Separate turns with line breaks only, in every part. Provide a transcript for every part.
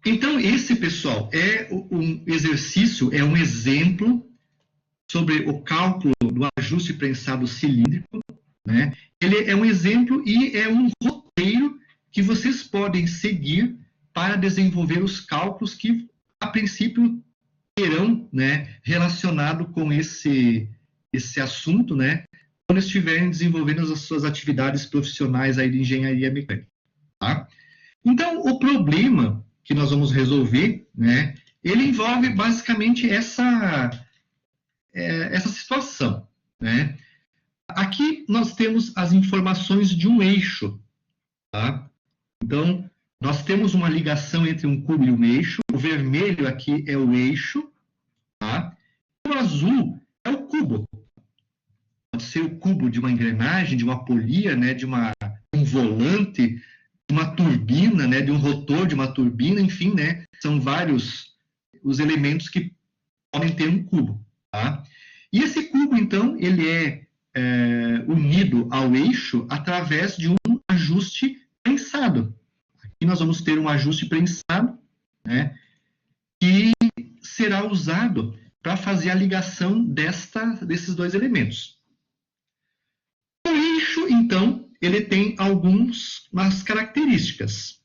Então, esse, pessoal, é um exercício, é um exemplo sobre o cálculo do ajuste prensado cilíndrico, né? Ele é um exemplo e é um roteiro que vocês podem seguir para desenvolver os cálculos que, a princípio, terão, né, relacionado com esse assunto, né, quando estiverem desenvolvendo as suas atividades profissionais aí de engenharia mecânica. Tá? Então, o problema que nós vamos resolver, né, ele envolve basicamente essa situação, né? Aqui nós temos as informações de um eixo, tá? Então, nós temos uma ligação entre um cubo e um eixo. O vermelho aqui é o eixo, tá? O azul é o cubo. Pode ser o cubo de uma engrenagem, de uma polia, né, de um volante, de uma turbina, né, de um rotor de uma turbina, enfim, né? São vários os elementos que podem ter um cubo, tá? E esse cubo, então, ele é unido ao eixo através de um ajuste prensado. Aqui nós vamos ter um ajuste prensado, né, que será usado para fazer a ligação desses dois elementos. O eixo, então, ele tem algumas características.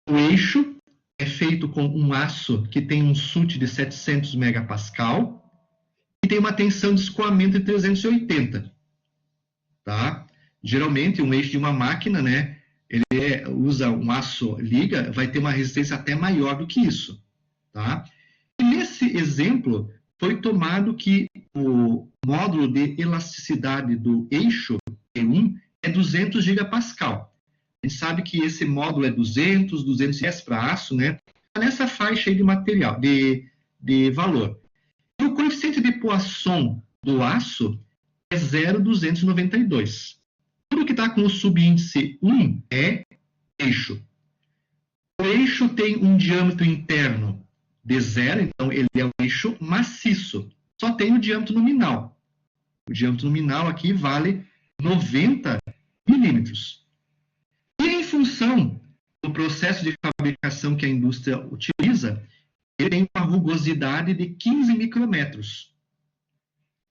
O eixo é feito com um aço que tem um SUT de 700 megapascal e tem uma tensão de escoamento de 380. Tá? Geralmente, um eixo de uma máquina, né, ele usa um aço liga, vai ter uma resistência até maior do que isso. Tá? E nesse exemplo, foi tomado que o módulo de elasticidade do eixo E1 é 200 gigapascal. A gente sabe que esse módulo é 210 para aço, né? Nessa faixa aí de material, de valor. E o coeficiente de Poisson do aço é 0,292. Tudo que está com o subíndice 1 é eixo. O eixo tem um diâmetro interno de 0, então ele é um eixo maciço. Só tem o diâmetro nominal. O diâmetro nominal aqui vale 90 milímetros. E em função do processo de fabricação que a indústria utiliza, ele tem uma rugosidade de 15 micrômetros.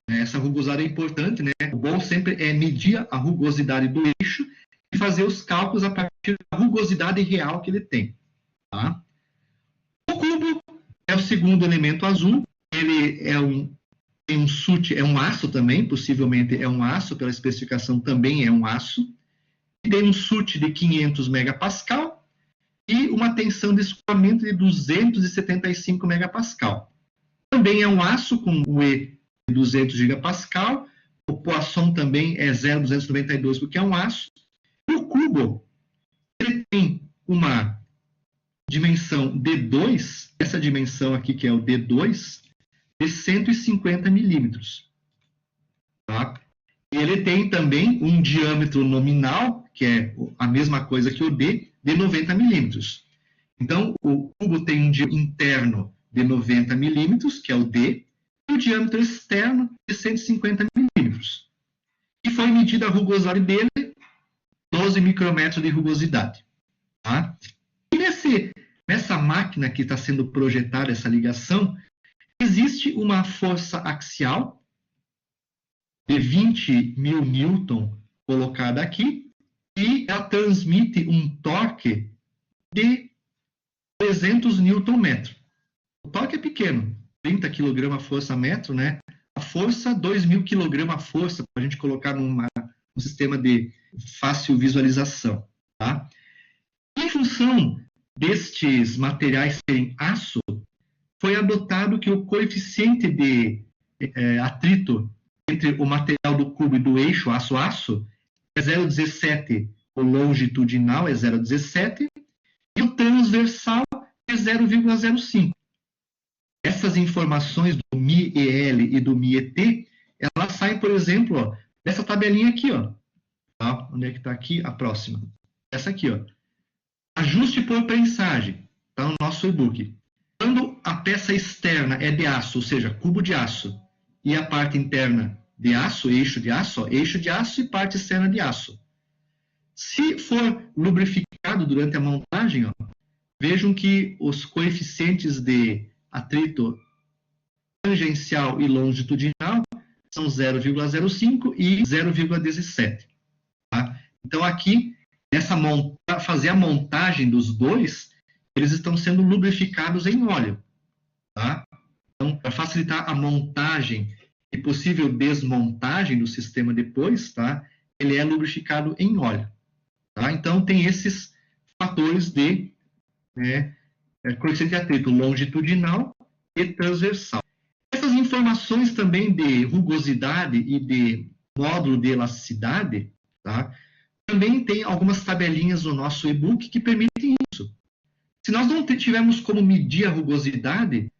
Essa rugosidade é importante, né? O bom sempre é medir a rugosidade do eixo e fazer os cálculos a partir da rugosidade real que ele tem. Tá? O cubo é o segundo elemento azul. Ele tem um SUT, é um aço também, possivelmente é um aço, pela especificação também é um aço. Tem um SUT de 500 megapascal e uma tensão de escoamento de 275 megapascal. Também é um aço com o E de 200 gigapascal. O Poisson também é 0,292 porque é um aço. E o cubo, ele tem uma dimensão D2, essa dimensão aqui que é o D2, de 150 milímetros. Tá? E ele tem também um diâmetro nominal, que é a mesma coisa que o D, de 90 milímetros. Então, o cubo tem um diâmetro interno de 90 milímetros, que é o D, e o diâmetro externo de 150 milímetros. E foi medida a rugosidade dele, 12 micrômetros de rugosidade. Tá? E nessa máquina que está sendo projetada, essa ligação, existe uma força axial de 20 mil newton colocada aqui, e ela transmite um torque de 300 newton-metro. O torque é pequeno, 30 kg força-metro, né? A força, 2.000 kg força, para a gente colocar num sistema de fácil visualização. Tá? Em função destes materiais serem aço, foi adotado que o coeficiente de atrito entre o material do cubo e do eixo aço-aço é 0,17, o longitudinal é 0,17 e o transversal é 0,05. Essas informações do MiEL e do MiET, elas saem, por exemplo, ó, dessa tabelinha aqui, ó. Tá? Onde é que está aqui? A próxima. Essa aqui, ó. Ajuste por prensagem. Está no nosso e-book. Quando a peça externa é de aço, ou seja, cubo de aço, e a parte interna de aço, eixo de aço, ó, eixo de aço e parte externa de aço. Se for lubrificado durante a montagem, ó, vejam que os coeficientes de atrito tangencial e longitudinal são 0,05 e 0,17. Tá? Então, aqui, para fazer a montagem dos dois, eles estão sendo lubrificados em óleo. Tá? Então, para facilitar a montagem e possível desmontagem do sistema depois, tá? Ele é lubrificado em óleo. Tá? Então, tem esses fatores de coeficiente de atrito longitudinal e transversal. Essas informações também de rugosidade e de módulo de elasticidade, tá? Também tem algumas tabelinhas no nosso e-book que permitem isso. Se nós não tivermos como medir a rugosidade,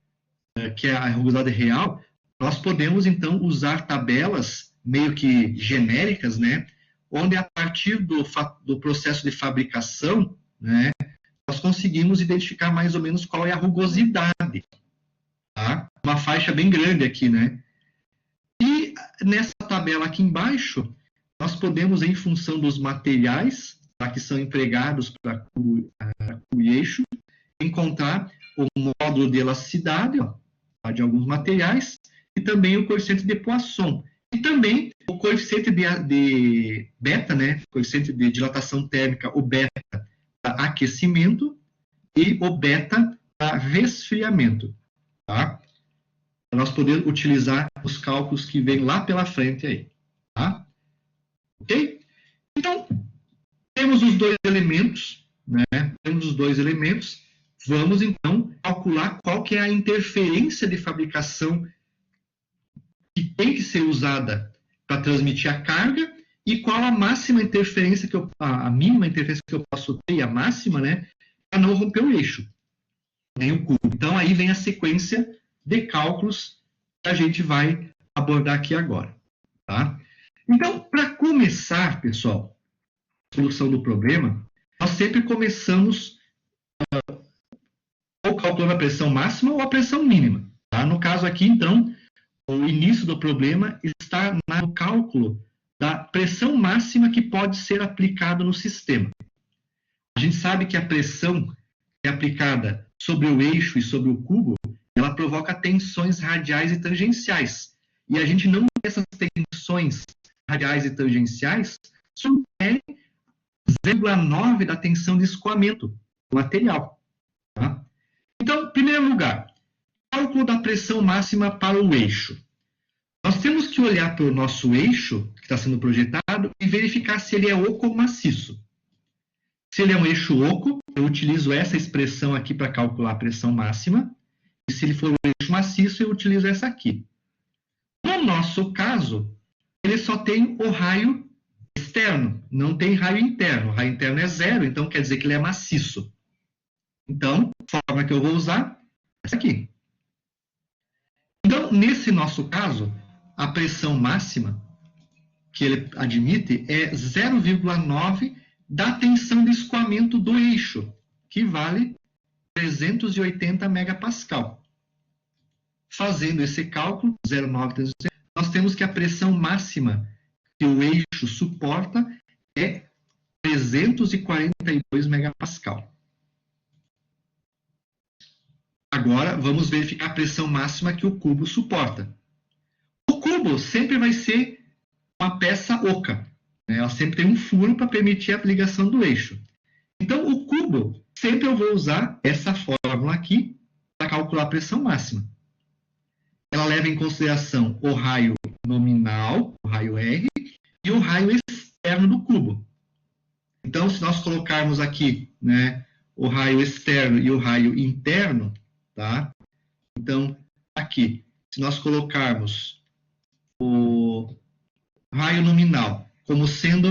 que é a rugosidade real, nós podemos, então, usar tabelas meio que genéricas, né? Onde, a partir do processo de fabricação, né, nós conseguimos identificar mais ou menos qual é a rugosidade. Tá? Uma faixa bem grande aqui, né? E nessa tabela aqui embaixo, nós podemos, em função dos materiais, tá, que são empregados para cubo e eixo, encontrar o módulo de elasticidade, ó, tá, de alguns materiais, e também o coeficiente de Poisson. E também o coeficiente de beta, né? Coeficiente de dilatação térmica, o beta para aquecimento e o beta para resfriamento. Tá? Para nós podermos utilizar os cálculos que vêm lá pela frente aí. Tá? Ok? Então, temos os dois elementos, né? Temos os dois elementos. Vamos, então, calcular qual que é a interferência de fabricação que tem que ser usada para transmitir a carga e qual a máxima interferência a mínima interferência que eu posso ter, a máxima, né? Para não romper o eixo, nem o cubo. Então, aí vem a sequência de cálculos que a gente vai abordar aqui agora. Tá? Então, para começar, pessoal, a solução do problema, nós sempre começamos ou calculando a pressão máxima ou a pressão mínima. Tá? No caso aqui, então, o início do problema está no cálculo da pressão máxima que pode ser aplicada no sistema. A gente sabe que a pressão que é aplicada sobre o eixo e sobre o cubo, ela provoca tensões radiais e tangenciais. E a gente não tem essas tensões radiais e tangenciais superem 0,9 da tensão de escoamento do material. Tá? Então, em primeiro lugar, cálculo da pressão máxima para o eixo. Nós temos que olhar para o nosso eixo, que está sendo projetado, e verificar se ele é oco ou maciço. Se ele é um eixo oco, eu utilizo essa expressão aqui para calcular a pressão máxima. E se ele for um eixo maciço, eu utilizo essa aqui. No nosso caso, ele só tem o raio externo, não tem raio interno. O raio interno é 0, então quer dizer que ele é maciço. Então, a forma que eu vou usar é essa aqui. Então, nesse nosso caso, a pressão máxima que ele admite é 0,9 da tensão de escoamento do eixo, que vale 380 megapascal. Fazendo esse cálculo, 0,9, nós temos que a pressão máxima que o eixo suporta é 342 megapascal. Agora, vamos verificar a pressão máxima que o cubo suporta. O cubo sempre vai ser uma peça oca. Né? Ela sempre tem um furo para permitir a ligação do eixo. Então, o cubo, sempre eu vou usar essa fórmula aqui para calcular a pressão máxima. Ela leva em consideração o raio nominal, o raio R, e o raio externo do cubo. Então, se nós colocarmos aqui, né, o raio externo e o raio interno, tá? Então, aqui, se nós colocarmos o raio nominal como sendo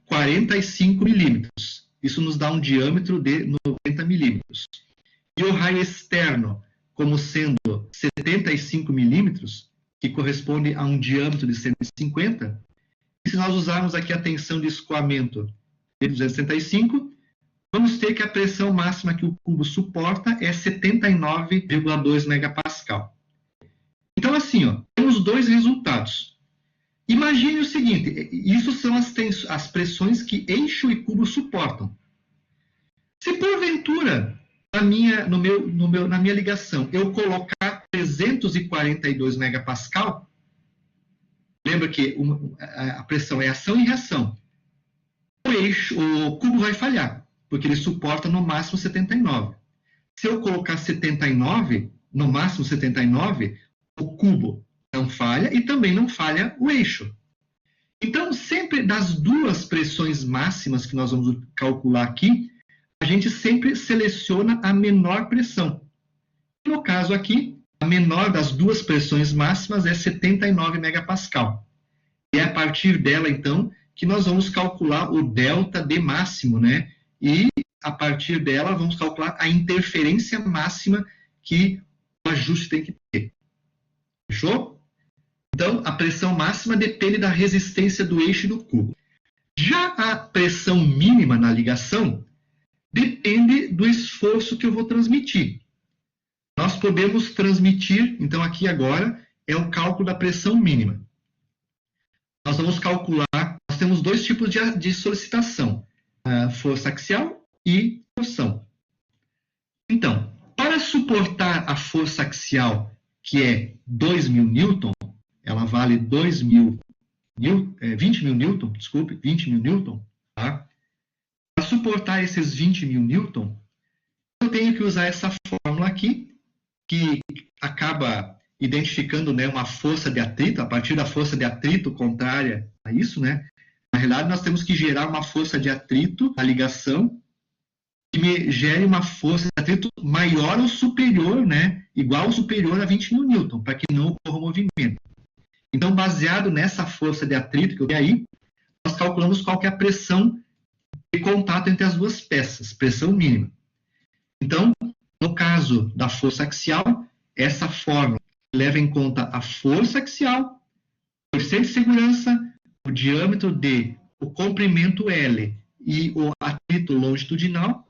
45 milímetros, isso nos dá um diâmetro de 90 milímetros. E o raio externo como sendo 75 milímetros, que corresponde a um diâmetro de 150, e se nós usarmos aqui a tensão de escoamento de 265, vamos ter que a pressão máxima que o cubo suporta é 79,2 megapascal. Então, assim, ó, temos dois resultados. Imagine o seguinte, isso são as pressões que eixo e cubo suportam. Se porventura, na minha ligação, eu colocar 342 megapascal, lembra que a pressão é ação e reação. O cubo vai falhar, porque ele suporta no máximo 79. Se eu colocar 79, no máximo 79, o cubo não falha e também não falha o eixo. Então, sempre das duas pressões máximas que nós vamos calcular aqui, a gente sempre seleciona a menor pressão. No caso aqui, a menor das duas pressões máximas é 79 megapascal. E é a partir dela, então, que nós vamos calcular o delta D máximo, né? E, a partir dela, vamos calcular a interferência máxima que o ajuste tem que ter. Fechou? Então, a pressão máxima depende da resistência do eixo e do cubo. Já a pressão mínima na ligação depende do esforço que eu vou transmitir. Nós podemos transmitir, então aqui agora é o cálculo da pressão mínima. Nós vamos calcular, nós temos dois tipos de solicitação, força axial e torção. Então, para suportar a força axial, que é 2.000 newton, ela vale 20 mil newton, desculpe, 20 mil newton, tá? Para suportar esses 20 mil newton, eu tenho que usar essa fórmula aqui, que acaba identificando, né, uma força de atrito, a partir da força de atrito contrária a isso, né? Na realidade, nós temos que gerar uma força de atrito na ligação que me gere uma força de atrito maior ou superior, né? Igual ou superior a 20 mil newton, para que não ocorra movimento. Então, baseado nessa força de atrito que eu tenho aí, nós calculamos qual que é a pressão de contato entre as duas peças, pressão mínima. Então, no caso da força axial, essa fórmula leva em conta a força axial, o coeficiente de segurança, o diâmetro D, o comprimento L e o atrito longitudinal,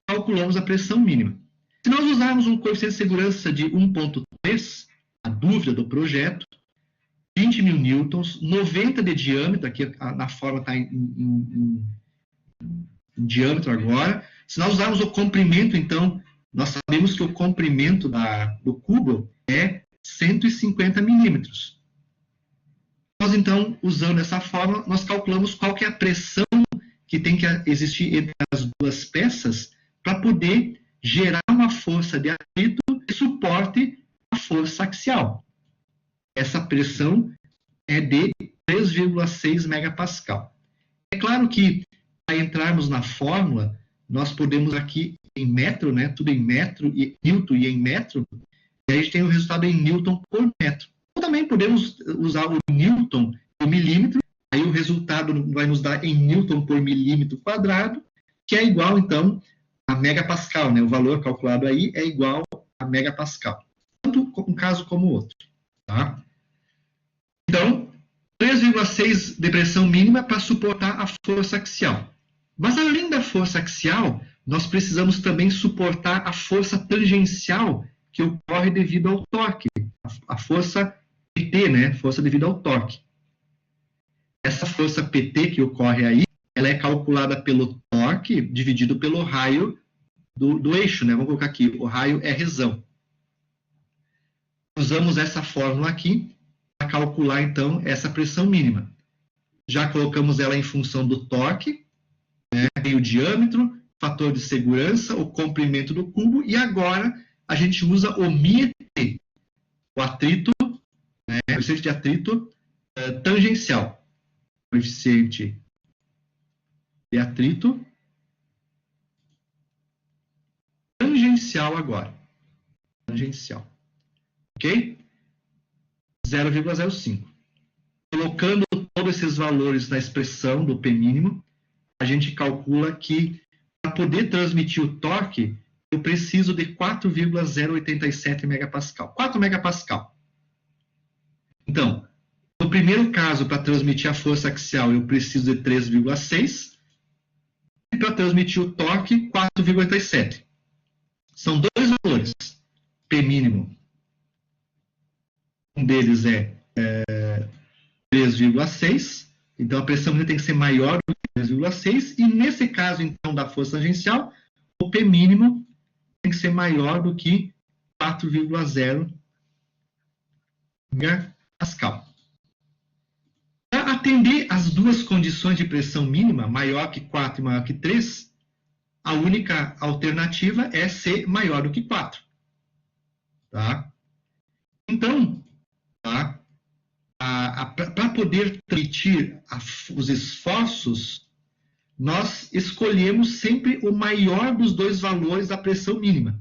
calculamos a pressão mínima. Se nós usarmos um coeficiente de segurança de 1,3, a dúvida do projeto, 20 mil newtons, 90 de diâmetro, aqui na forma está em diâmetro agora. Se nós usarmos o comprimento, então, nós sabemos que o comprimento do cubo é 150 milímetros. Nós, então, usando essa fórmula, nós calculamos qual que é a pressão que tem que existir entre as duas peças para poder gerar uma força de atrito que suporte a força axial. Essa pressão é de 3,6 megapascal. É claro que, para entrarmos na fórmula, nós podemos aqui em metro, né, tudo em metro, e newton e em metro, e aí a gente tem o resultado em newton por metro. Ou também podemos usar o newton por milímetro, aí o resultado vai nos dar em newton por milímetro quadrado, que é igual, então, a megapascal, né? O valor calculado aí é igual a megapascal. Tanto um caso como o outro, tá? Então, 3,6 de pressão mínima para suportar a força axial. Mas, além da força axial, nós precisamos também suportar a força tangencial que ocorre devido ao torque. A força PT, né? Força devido ao torque. Essa força PT que ocorre aí, ela é calculada pelo torque dividido pelo raio do eixo, né? Vamos colocar aqui, o raio é Rzão. Usamos essa fórmula aqui para calcular, então, essa pressão mínima. Já colocamos ela em função do torque, né? Tem o diâmetro, fator de segurança, o comprimento do cubo, e agora a gente usa o μT, o atrito, né? O coeficiente de atrito tangencial. Coeficiente de atrito tangencial agora. Tangencial. Ok? 0,05. Colocando todos esses valores na expressão do P mínimo, a gente calcula que, para poder transmitir o torque, eu preciso de 4,087 megapascal. 4 megapascal. Então, no primeiro caso, para transmitir a força axial, eu preciso de 3,6. E para transmitir o torque, 4,87. São dois valores. P mínimo. Um deles é 3,6. Então, a pressão mínima tem que ser maior do que 3,6. E nesse caso, então, da força tangencial, o P mínimo tem que ser maior do que 4,0 gigapascal. Para atender as duas condições de pressão mínima, maior que 4 e maior que 3, a única alternativa é ser maior do que 4. Tá? Então, tá? Para poder transmitir os esforços, nós escolhemos sempre o maior dos dois valores da pressão mínima.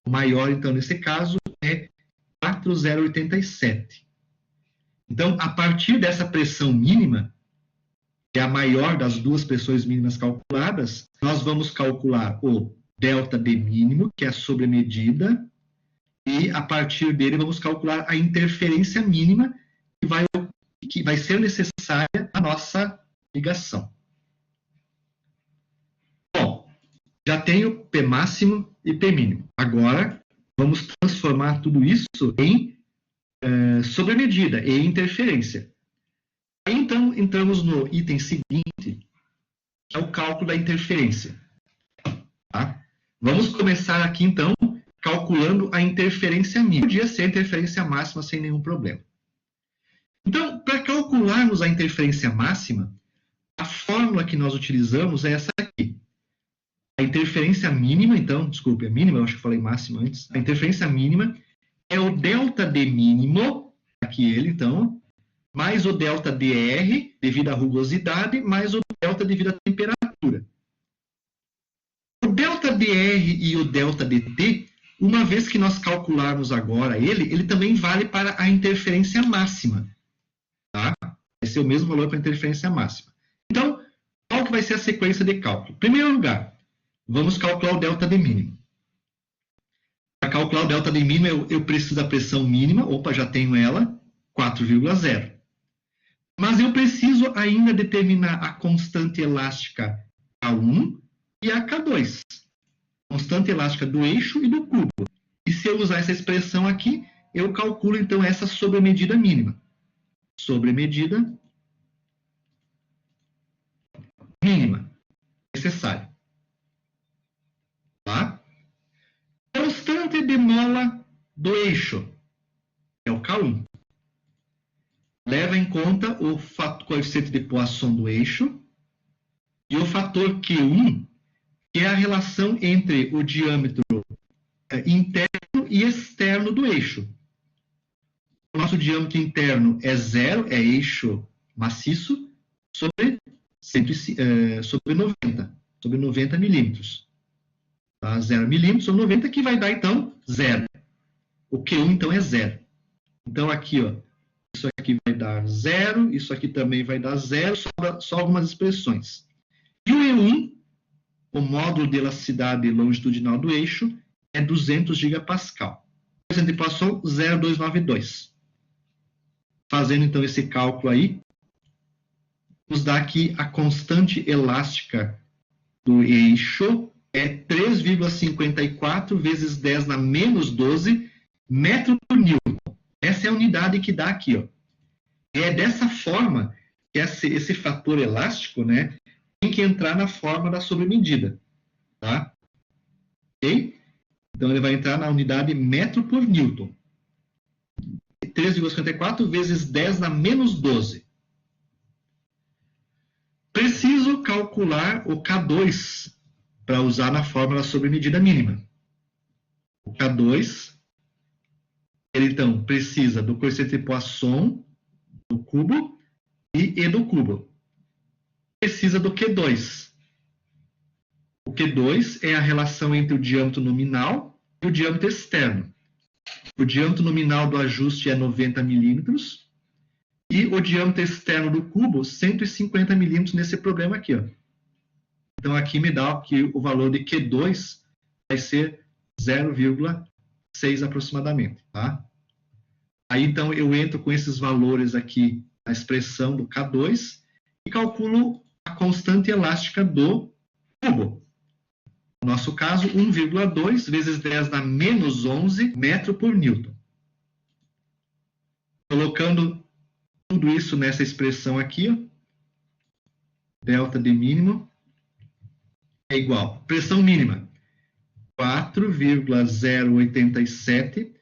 O maior, então, nesse caso, é 4,087. Então, a partir dessa pressão mínima, que é a maior das duas pressões mínimas calculadas, nós vamos calcular o ΔD mínimo, que é a sobremedida, e a partir dele vamos calcular a interferência mínima que vai ser necessária na nossa ligação. Bom, já tenho P máximo e P mínimo. Agora, vamos transformar tudo isso em sobremedida, em interferência. Aí, então, entramos no item seguinte, que é o cálculo da interferência. Tá? Vamos começar aqui, então, calculando a interferência mínima. Podia ser a interferência máxima sem nenhum problema. Então, para calcularmos a interferência máxima, a fórmula que nós utilizamos é essa aqui. A interferência mínima, então, desculpe, a mínima, eu acho que eu falei máxima antes. A interferência mínima é o ΔD mínimo, aqui ele, então, mais o ΔDR, devido à rugosidade, mais o delta devido à temperatura. O ΔDR e o ΔDT, uma vez que nós calcularmos agora ele também vale para a interferência máxima. Tá? Vai ser o mesmo valor para a interferência máxima. Então, qual que vai ser a sequência de cálculo? Em primeiro lugar, vamos calcular o ΔD mínimo. Para calcular o ΔD mínimo, eu preciso da pressão mínima. Opa, já tenho ela, 4,0. Mas eu preciso ainda determinar a constante elástica K1 e a K2. Constante elástica do eixo e do cubo. E se eu usar essa expressão aqui, eu calculo, então, essa sobremedida mínima. Sobremedida mínima necessária. Tá? Constante de mola do eixo é o K1. Leva em conta o coeficiente de Poisson do eixo e o fator Q1, que é a relação entre o diâmetro interno e externo do eixo. O nosso diâmetro interno é 0, é eixo maciço, sobre 90 milímetros. Tá? 0 milímetros sobre 90, que vai dar, então, 0. O Q1, então, é 0. Então, aqui, ó, isso aqui vai dar 0, isso aqui também vai dar 0, só algumas expressões. E o E1, o módulo de elasticidade longitudinal do eixo, é 200 gigapascal. O coeficiente de Poisson, 0,292. Fazendo, então, esse cálculo aí, nos dá aqui a constante elástica do eixo, é 3,54 vezes 10 na menos 12 metro por Newton. Essa é a unidade que dá aqui, ó. E é dessa forma que esse fator elástico, né, tem que entrar na forma da sobremedida, tá? Ok? Então, ele vai entrar na unidade metro por Newton. 3,54 vezes 10 na menos 12. Preciso calcular o K2 para usar na fórmula da sobremedida mínima. O K2, ele, então, precisa do coeficiente de Poisson do cubo e E do cubo. Precisa do Q2. O Q2 é a relação entre o diâmetro nominal e o diâmetro externo. O diâmetro nominal do ajuste é 90 milímetros e o diâmetro externo do cubo, 150 milímetros nesse problema aqui, ó. Então, aqui me dá que o valor de Q2 vai ser 0,6 aproximadamente, tá? Aí, então, eu entro com esses valores aqui na expressão do K2 e calculo a constante elástica do cubo. No nosso caso, 1,2 vezes 10 na menos 11 metro por Newton. Colocando tudo isso nessa expressão aqui, ó, delta de mínimo é igual. Pressão mínima, 4,087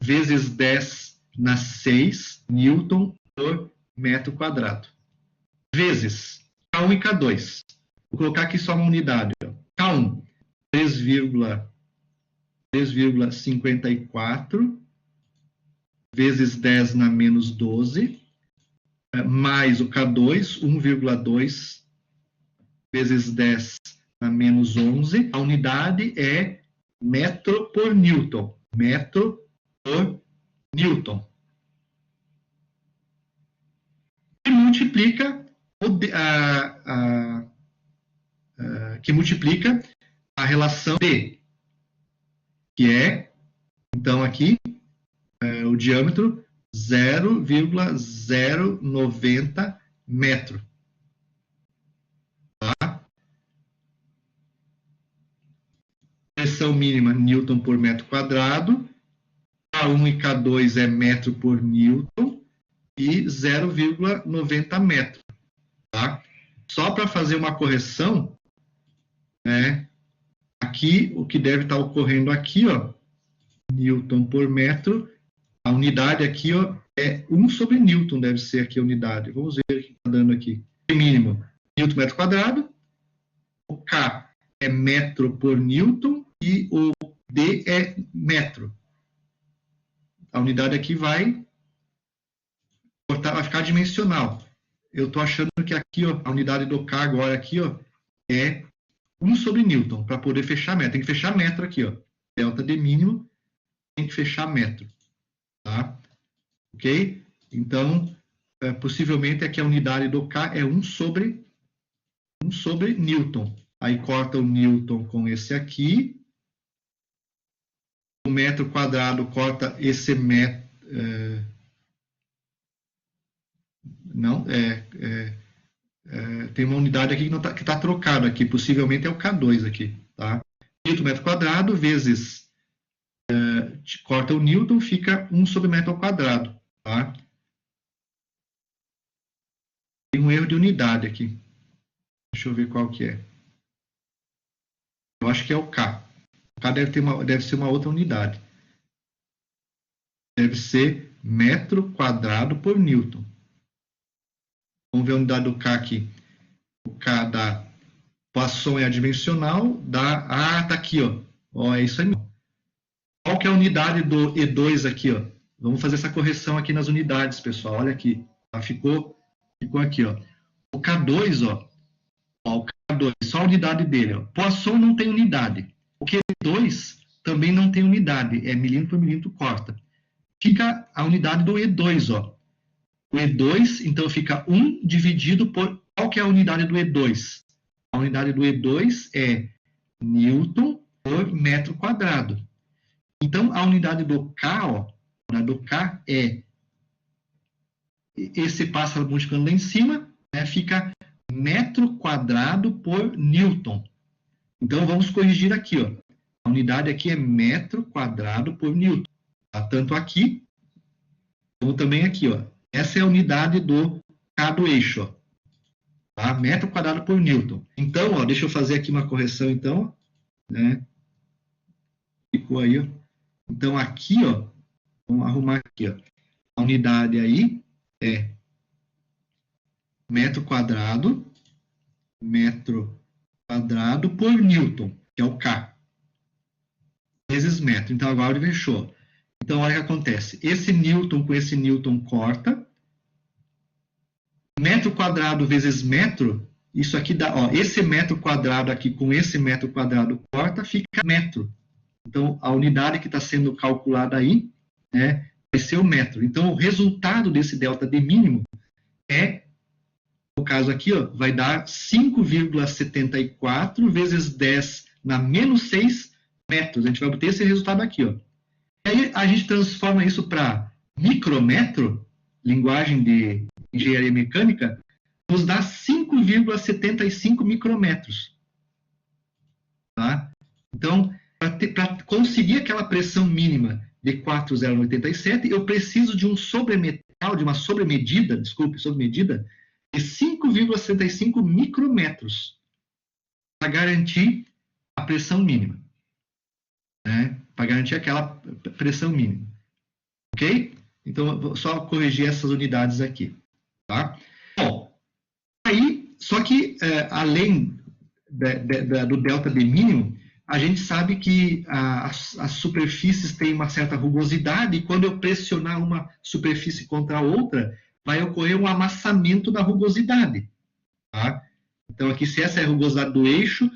vezes 10 na 6 Newton por metro quadrado. Vezes K1 e K2. Vou colocar aqui só uma unidade. K1, 3,54 vezes 10 na menos 12, mais o K2, 1,2 vezes 10 na menos 11. A unidade é metro por Newton. Metro por Newton. E multiplica a relação D, que é, então, aqui, o diâmetro 0,090 metro. Tá? Pressão mínima, Newton por metro quadrado. K1 e K2 é metro por Newton e 0,90 metro. Tá? Só para fazer uma correção, né? Aqui, o que deve estar ocorrendo aqui, ó, Newton por metro, a unidade aqui, ó, é 1 sobre Newton, deve ser aqui a unidade. Vamos ver o que está dando aqui. Mínimo, Newton metro quadrado, o K é metro por Newton e o D é metro. A unidade aqui vai ficar dimensional. Eu estou achando que aqui, ó, a unidade do K agora aqui, ó, é 1 sobre Newton, para poder fechar metro. Tem que fechar metro aqui, ó. Delta D mínimo, tem que fechar metro. Tá? Ok? Então, possivelmente aqui a unidade do K é 1 sobre Newton. Aí corta o Newton com esse aqui. O metro quadrado corta esse metro. Tem uma unidade aqui que está trocada aqui, possivelmente é o K2 aqui, tá? Newton metro quadrado vezes corta o Newton, fica 1 sobre metro ao quadrado, tá? Tem um erro de unidade aqui. Deixa eu ver qual que é. Eu acho que é o K. O K deve ser uma outra unidade. Deve ser metro quadrado por Newton. Vamos ver a unidade do K aqui. O K da Poisson é adimensional. Tá aqui, ó. É isso aí. Qual que é a unidade do E2 aqui, ó? Vamos fazer essa correção aqui nas unidades, pessoal. Olha aqui. Ficou aqui, ó. O K2, ó. O K2, só a unidade dele, ó. Poisson não tem unidade. O Q2 também não tem unidade. É milímetro por milímetro corta. Fica a unidade do E2, ó. O E2, então, fica 1 dividido por... Qual que é a unidade do E2? A unidade do E2 é Newton por metro quadrado. Então, a unidade do K, ó, a unidade do K é... Esse passa multiplicando lá em cima, né, fica metro quadrado por Newton. Então, vamos corrigir aqui, ó. A unidade aqui é metro quadrado por Newton. Tá? Tanto aqui, como também aqui, ó. Essa é a unidade do K do eixo, ó. Tá? Metro quadrado por Newton. Então, ó, deixa eu fazer aqui uma correção, então. Né? Ficou aí, ó. Então, aqui, ó, vamos arrumar aqui, ó. A unidade aí é metro quadrado por Newton, que é o K, vezes metro. Então, agora ele fechou. Então, olha o que acontece. Esse Newton com esse Newton corta. Metro quadrado vezes metro, isso aqui dá, ó, esse metro quadrado aqui com esse metro quadrado corta, fica metro. Então, a unidade que está sendo calculada aí, né, vai ser o metro. Então, o resultado desse delta D mínimo é, no caso aqui, ó, vai dar 5,74 vezes 10 na menos 6 metros. A gente vai obter esse resultado aqui, ó. E aí a gente transforma isso para micrometro, linguagem de engenharia mecânica, nos dá 5,75 micrometros. Tá? Então, para conseguir aquela pressão mínima de 4,087, eu preciso de um sobremetal, de uma sobremedida de 5,75 micrometros. para garantir a pressão mínima. Né? Para garantir aquela pressão mínima. Ok? Então, eu vou só corrigir essas unidades aqui. Tá? Bom, aí, só que além do delta D mínimo, a gente sabe que as superfícies têm uma certa rugosidade e quando eu pressionar uma superfície contra a outra, vai ocorrer um amassamento da rugosidade. Tá? Então, aqui, se essa é a rugosidade do eixo,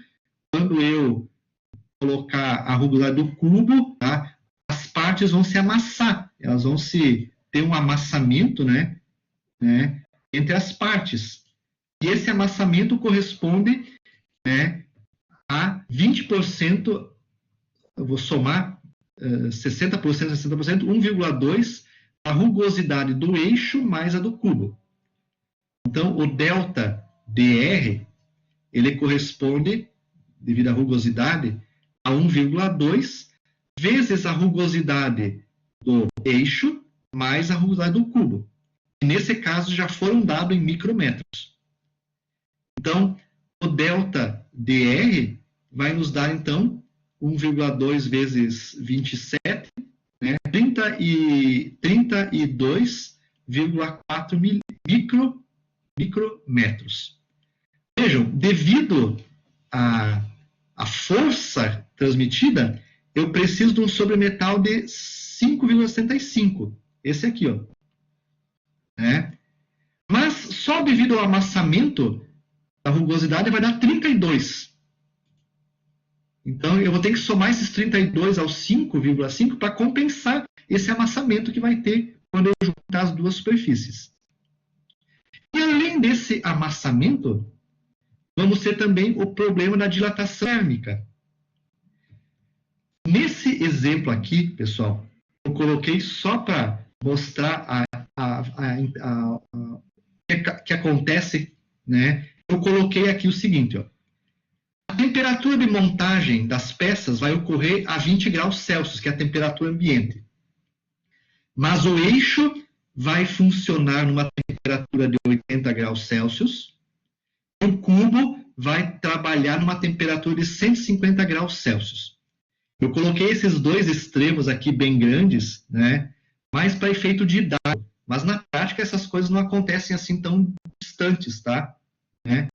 quando eu colocar a rugosidade do cubo, tá? As partes vão se amassar, elas vão ter um amassamento, né, entre as partes. E esse amassamento corresponde, né, a 20%, eu vou somar 60%, 60%, 1,2% a rugosidade do eixo mais a do cubo. Então, o delta dr, ele corresponde, devido à rugosidade, a 1,2 vezes a rugosidade do eixo mais a rugosidade do cubo. E nesse caso, já foram dados em micrometros. Então, o delta dr vai nos dar, então, 1,2 vezes 27, né, 32,4 micrometros. Vejam, devido à força transmitida, eu preciso de um sobremetal de 5,75. Esse aqui, ó. Né? Mas só devido ao amassamento, a rugosidade vai dar 32. Então, eu vou ter que somar esses 32 aos 5,5 para compensar esse amassamento que vai ter quando eu juntar as duas superfícies. E além desse amassamento, vamos ter também o problema da dilatação térmica. Nesse exemplo aqui, pessoal, eu coloquei só para mostrar o que acontece, né? Eu coloquei aqui o seguinte, ó. A temperatura de montagem das peças vai ocorrer a 20 graus Celsius, que é a temperatura ambiente. Mas o eixo vai funcionar numa temperatura de 80 graus Celsius. O cubo vai trabalhar numa temperatura de 150 graus Celsius. Eu coloquei esses dois extremos aqui bem grandes, né, mais para efeito didático. Mas na prática essas coisas não acontecem assim tão distantes, tá? Né?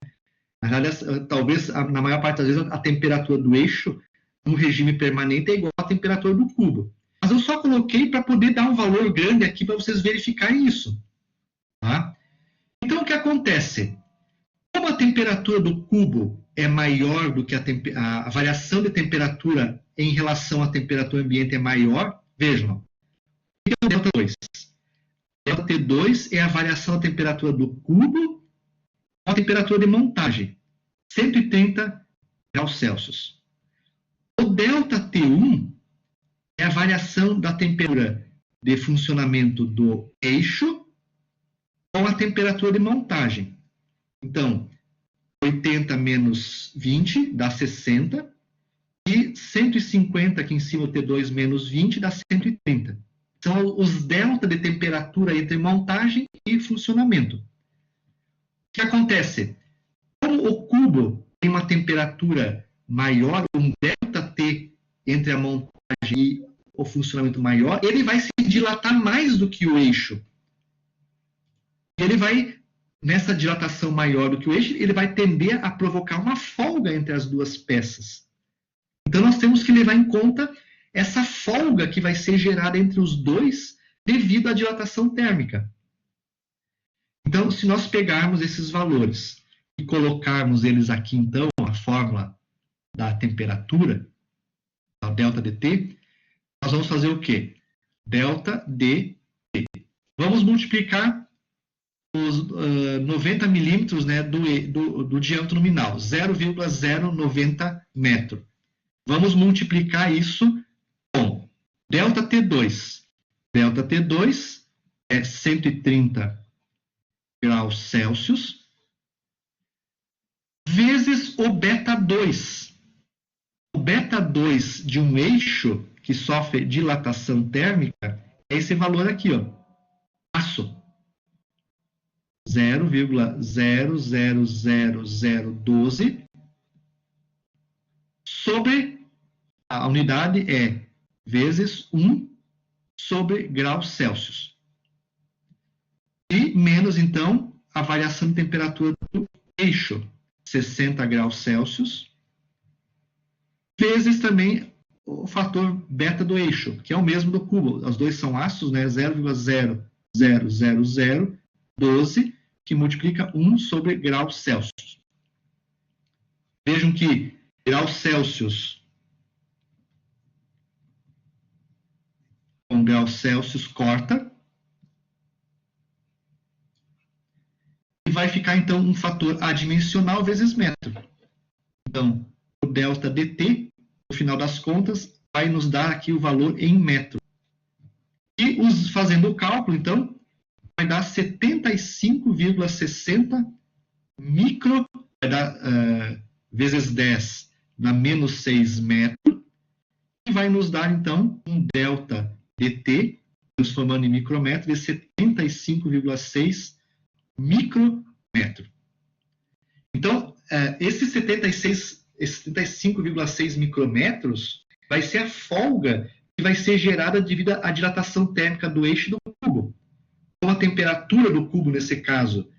Na realidade, talvez, na maior parte das vezes, a temperatura do eixo, no regime permanente, é igual à temperatura do cubo. Mas eu só coloquei para poder dar um valor grande aqui para vocês verificarem isso. Tá? Então, o que acontece? Como a temperatura do cubo é maior do que a variação de temperatura em relação à temperatura ambiente é maior, vejam, o que é o delta 2? Delta T2 é a variação da temperatura do cubo com a temperatura de montagem, 130 graus Celsius. O delta T1 é a variação da temperatura de funcionamento do eixo com a temperatura de montagem. Então, 80 menos 20 dá 60, e 150 aqui em cima, o T2 menos 20 dá 130. São os delta de temperatura entre montagem e funcionamento. O que acontece? Como o cubo tem uma temperatura maior, um delta T entre a montagem e o funcionamento maior, ele vai se dilatar mais do que o eixo. Ele vai, nessa dilatação maior do que o eixo, ele vai tender a provocar uma folga entre as duas peças. Então, nós temos que levar em conta essa folga que vai ser gerada entre os dois devido à dilatação térmica. Então, se nós pegarmos esses valores e colocarmos eles aqui, então, a fórmula da temperatura, a delta dt, nós vamos fazer o quê? Delta dt. Vamos multiplicar os 90 milímetros, né, do diâmetro nominal, 0,090 metro. Vamos multiplicar isso com delta T2. Delta T2 é 130 graus Celsius vezes o beta 2. O beta 2 de um eixo que sofre dilatação térmica é esse valor aqui, ó. Aço. 0,00012 sobre a unidade é vezes 1 sobre graus Celsius. E menos, então, a variação de temperatura do eixo, 60 graus Celsius, vezes também o fator beta do eixo, que é o mesmo do cubo. Os dois são ácidos, né? 0,000012, que multiplica 1 sobre graus Celsius. Vejam que graus Celsius com graus Celsius corta. E vai ficar, então, um fator adimensional vezes metro. Então, o delta dt, no final das contas, vai nos dar aqui o valor em metro. E fazendo o cálculo, então, vai dar 75,60 micro, vai dar vezes 10 na menos 6 metro, e vai nos dar, então, um delta dt, transformando em micrometro, de 75,6 micrometro. Então, esses 75,6 micrômetros vai ser a folga que vai ser gerada devido à dilatação térmica do eixo do cubo. Como a temperatura do cubo, nesse caso,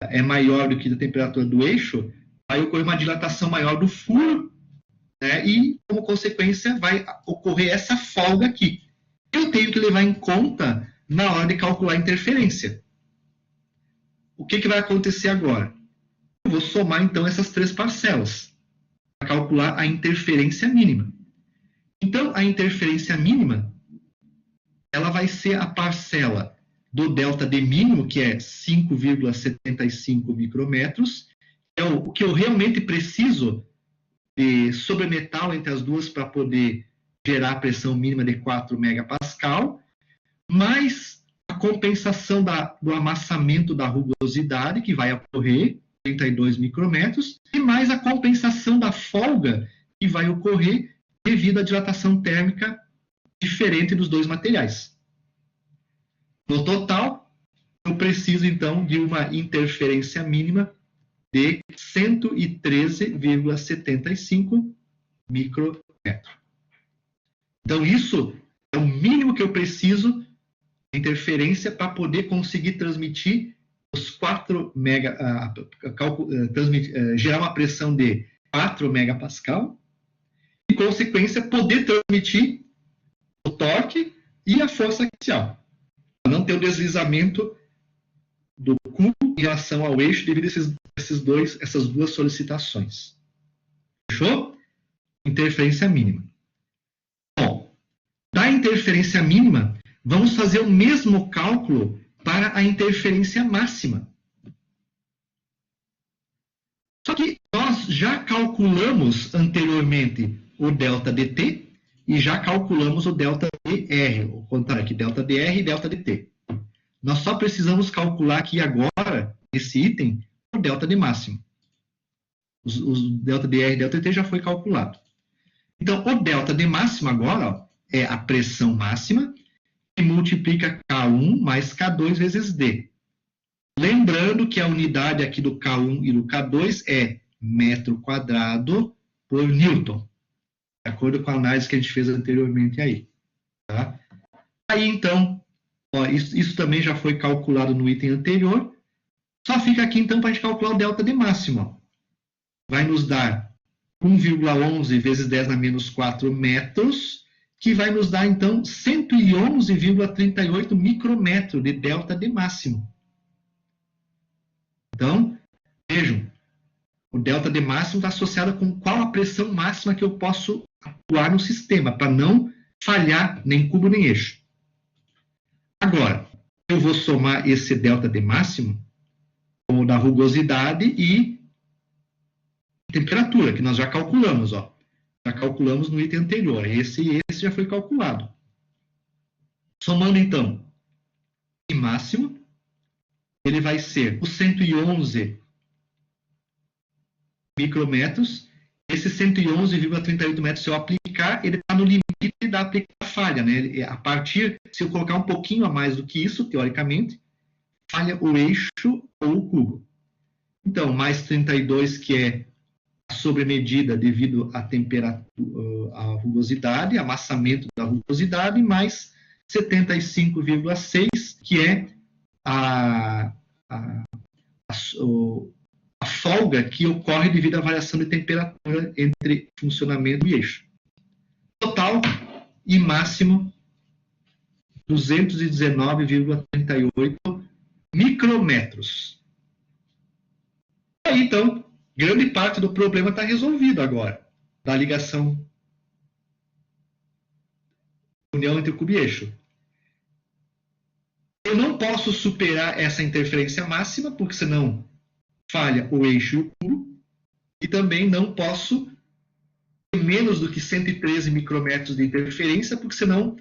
é maior do que a temperatura do eixo, vai ocorrer uma dilatação maior do furo, né? E, como consequência, vai ocorrer essa folga aqui. Eu tenho que levar em conta na hora de calcular a interferência. O que vai acontecer agora? Eu vou somar, então, essas três parcelas para calcular a interferência mínima. Então, a interferência mínima, ela vai ser a parcela do delta D mínimo, que é 5,75 micrômetros, é o que eu realmente preciso de sobremetal entre as duas para poder gerar a pressão mínima de 4 megapascal, mais a compensação do amassamento da rugosidade, que vai ocorrer, 32 micrômetros, e mais a compensação da folga, que vai ocorrer devido à dilatação térmica diferente dos dois materiais. No total, eu preciso, então, de uma interferência mínima de 113,75 micrômetros. Então, isso é o mínimo que eu preciso de interferência para poder conseguir transmitir os 4 gerar uma pressão de 4 megapascal e, em consequência, poder transmitir o torque e a força axial. Para não ter o deslizamento do cubo em relação ao eixo devido a essas duas solicitações. Fechou? Interferência mínima. Bom, da interferência mínima, vamos fazer o mesmo cálculo para a interferência máxima. Só que nós já calculamos anteriormente o delta dt e já calculamos o delta dr, vou contar aqui, delta dr e delta dt. Nós só precisamos calcular aqui agora, esse item, o delta D máximo. Os delta dr e delta dt já foi calculado. Então, o delta D máximo agora ó, é a pressão máxima que multiplica K1 mais K2 vezes D. Lembrando que a unidade aqui do K1 e do K2 é metro quadrado por Newton, de acordo com a análise que a gente fez anteriormente aí. Tá? Aí, então, ó, isso também já foi calculado no item anterior. Só fica aqui, então, para a gente calcular o delta D máximo. Ó. Vai nos dar 1,11 vezes 10 na menos 4 metros, que vai nos dar, então, 111,38 micrômetros de delta D máximo. Então, vejam, o delta D máximo está associado com qual a pressão máxima que eu posso atuar no sistema, para não falhar nem cubo nem eixo. Agora, eu vou somar esse delta D máximo com o da rugosidade e temperatura, que nós já calculamos, ó. Já calculamos no item anterior. Esse e esse já foi calculado. Somando, então, o máximo, ele vai ser os 111 micrômetros. Esse 111,38 metros, se eu aplicar, ele está no limite da falha, né? A partir, se eu colocar um pouquinho a mais do que isso, teoricamente, falha o eixo ou o cubo. Então, mais 32, que é sobremedida devido à temperatura, à rugosidade, amassamento da rugosidade, mais 75,6, que é a folga que ocorre devido à variação de temperatura entre funcionamento e eixo. Total e máximo 219,38 micrometros. Aí, então, grande parte do problema está resolvido agora, da ligação, união entre o cubo e eixo. Eu não posso superar essa interferência máxima, porque senão falha o eixo e o cubo, e também não posso ter menos do que 113 micrometros de interferência, porque senão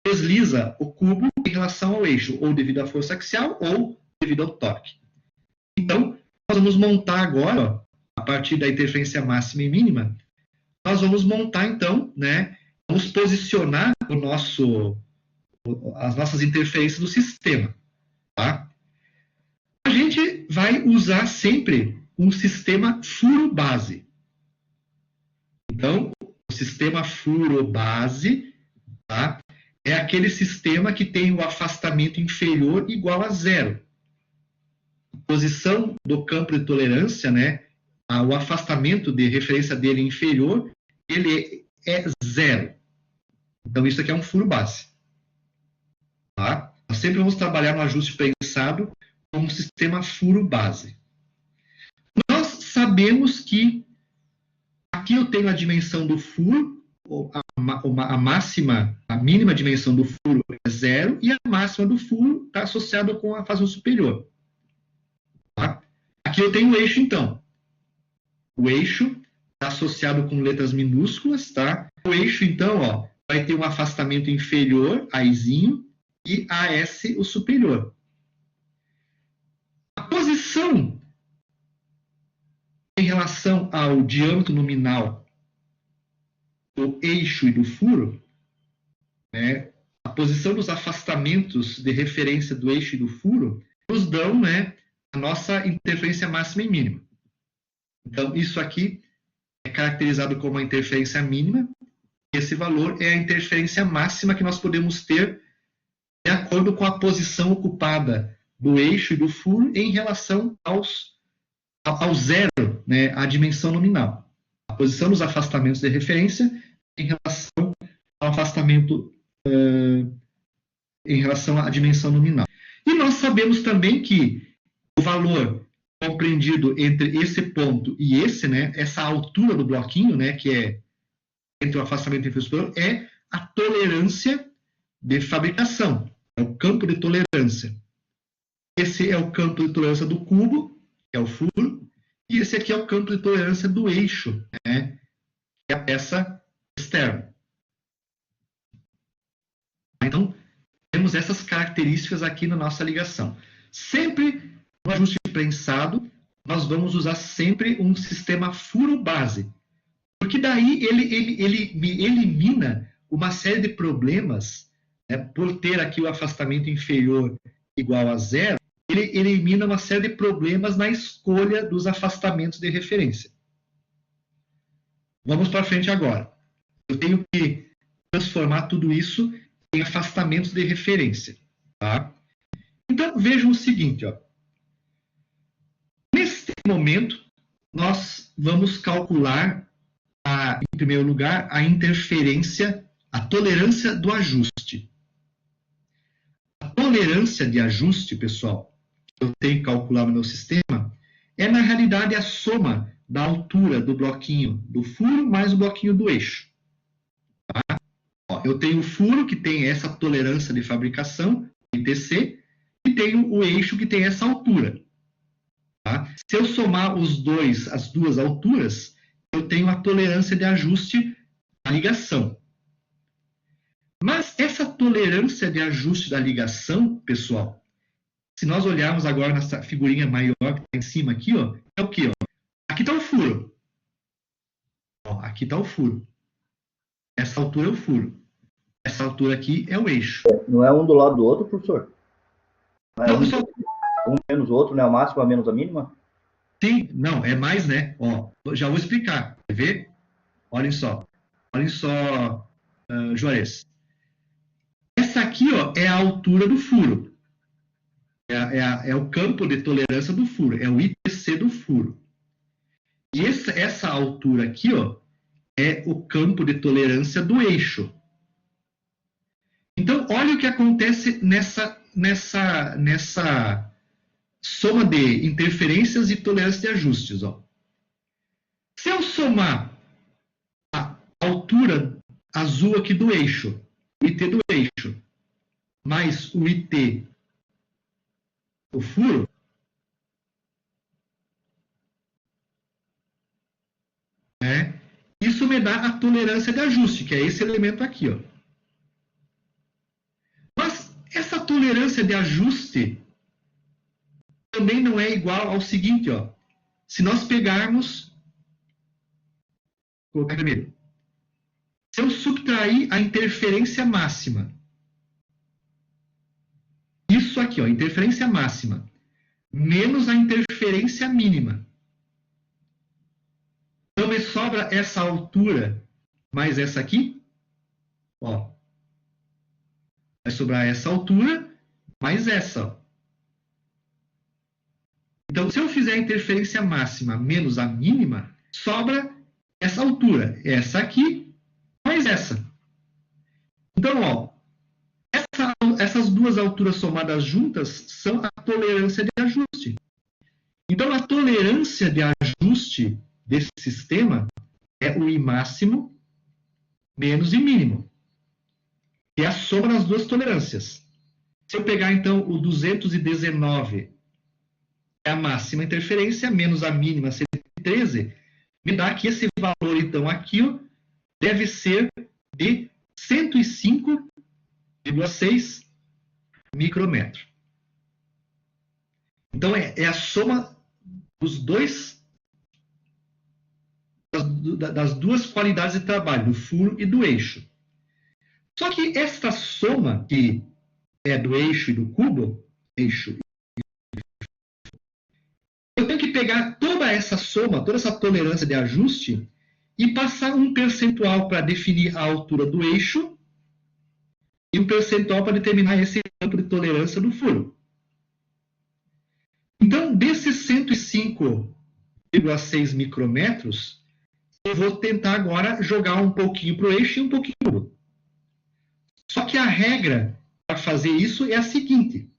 desliza o cubo em relação ao eixo, ou devido à força axial, ou devido ao torque. Então, nós vamos montar agora, a partir da interferência máxima e mínima, nós vamos montar, então, né, vamos posicionar as nossas interferências do sistema. Tá? A gente vai usar sempre um sistema furo-base. Então, o sistema furo-base, tá, é aquele sistema que tem o afastamento inferior igual a zero. A posição do campo de tolerância, né, o afastamento de referência dele inferior, ele é zero. Então, isso aqui é um furo-base. Tá? Nós sempre vamos trabalhar no ajuste prensado como um sistema furo-base. Nós sabemos que aqui eu tenho a dimensão do furo, a mínima dimensão do furo é zero, e a máxima do furo está associada com a fase superior. Tá? Aqui eu tenho o eixo, então. O eixo está associado com letras minúsculas, tá? O eixo, então, ó, vai ter um afastamento inferior, Izinho, e AS, o superior. A posição em relação ao diâmetro nominal do eixo e do furo, né, a posição dos afastamentos de referência do eixo e do furo nos dão, né, a nossa interferência máxima e mínima. Então, isso aqui é caracterizado como a interferência mínima. Esse valor é a interferência máxima que nós podemos ter de acordo com a posição ocupada do eixo e do furo em relação ao zero, né, a dimensão nominal. A posição dos afastamentos de referência em relação ao afastamento, em relação à dimensão nominal. E nós sabemos também que o valor compreendido entre esse ponto e esse, né, essa altura do bloquinho, né, que é entre o afastamento e o superior, é a tolerância de fabricação, é o campo de tolerância. Esse é o campo de tolerância do cubo, que é o furo, e esse aqui é o campo de tolerância do eixo, né, que é a peça externa. Então, temos essas características aqui na nossa ligação. Sempre no ajuste prensado, nós vamos usar sempre um sistema furo-base, porque daí ele elimina uma série de problemas, né, por ter aqui o afastamento inferior igual a zero, ele elimina uma série de problemas na escolha dos afastamentos de referência. Vamos para frente agora. Eu tenho que transformar tudo isso em afastamentos de referência. Tá? Então, vejam o seguinte. Ó. Nesse momento, nós vamos calcular, em primeiro lugar, a interferência, a tolerância do ajuste. A tolerância de ajuste, pessoal, que eu tenho que calcular no meu sistema, é, na realidade, a soma da altura do bloquinho do furo mais o bloquinho do eixo. Tá? Ó, eu tenho o furo, que tem essa tolerância de fabricação, ITC, e tenho o eixo, que tem essa altura. Tá? Se eu somar as duas alturas, eu tenho a tolerância de ajuste da ligação. Mas essa tolerância de ajuste da ligação, pessoal, se nós olharmos agora nessa figurinha maior que está em cima aqui, ó, é o quê? Ó? Aqui está o furo. Ó, aqui está o furo. Essa altura é o furo. Essa altura aqui é o eixo.
Não é um do lado do outro, professor?
Não, pessoal.
Um menos o outro, né? A máxima menos a mínima?
Sim, não, é mais, né? Ó, já vou explicar. Quer ver? Olhem só, Juarez. Essa aqui, ó, é a altura do furo. É o campo de tolerância do furo. É o ITC do furo. E essa altura aqui, ó, é o campo de tolerância do eixo. Então, olha o que acontece nessa soma de interferências e tolerância de ajustes. Ó. Se eu somar a altura azul aqui do eixo, o IT do eixo, mais o IT do furo, né, isso me dá a tolerância de ajuste, que é esse elemento aqui. Ó. Mas essa tolerância de ajuste também não é igual ao seguinte, ó. Se nós pegarmos, vou colocar primeiro, se eu subtrair a interferência máxima, isso aqui, ó, interferência máxima, menos a interferência mínima, então me sobra essa altura mais essa aqui, ó. Vai sobrar essa altura mais essa, ó. Então, se eu fizer a interferência máxima menos a mínima, sobra essa altura, essa aqui mais essa. Então, ó, essas duas alturas somadas juntas são a tolerância de ajuste. Então, a tolerância de ajuste desse sistema é o I máximo menos I mínimo, que é a soma das duas tolerâncias. Se eu pegar, então, o 219, é a máxima interferência, menos a mínima 113, me dá que esse valor, então, aqui, ó, deve ser de 105,6 micrômetro. Então, é a soma dos dois, das duas qualidades de trabalho, do furo e do eixo. Só que esta soma, que é do eixo e do cubo, eu tenho que pegar toda essa soma, toda essa tolerância de ajuste e passar um percentual para definir a altura do eixo e um percentual para determinar esse campo de tolerância do furo. Então, desses 105,6 micrômetros, eu vou tentar agora jogar um pouquinho para o eixo e um pouquinho para o cubo. Só que a regra para fazer isso é a seguinte.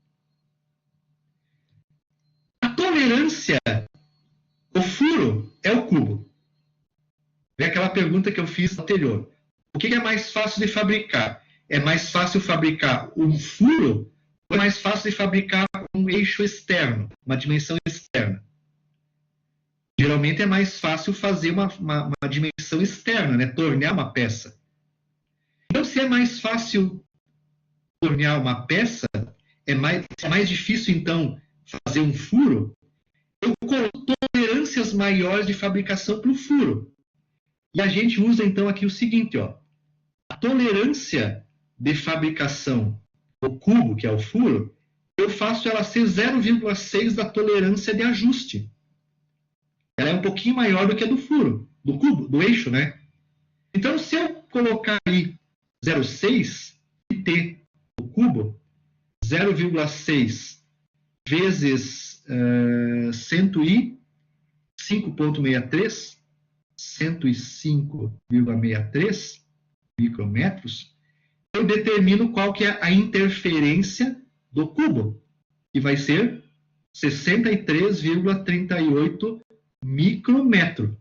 A tolerância, o furo é o cubo. É aquela pergunta que eu fiz anterior. O que é mais fácil de fabricar? É mais fácil fabricar um furo ou é mais fácil de fabricar um eixo externo, uma dimensão externa? Geralmente é mais fácil fazer uma dimensão externa, né? Tornear uma peça. Então, se é mais fácil tornear uma peça, é mais difícil, então, fazer um furo, eu coloco tolerâncias maiores de fabricação para o furo. E a gente usa, então, aqui o seguinte, ó. A tolerância de fabricação do cubo, que é o furo, eu faço ela ser 0,6 da tolerância de ajuste. Ela é um pouquinho maior do que a do furo, do cubo, do eixo, né? Então, se eu colocar aí 0,6 e ter o cubo, 0,6 vezes 105,63, 105,63 micrômetros, eu determino qual que é a interferência do cubo, que vai ser 63,38 micrômetro.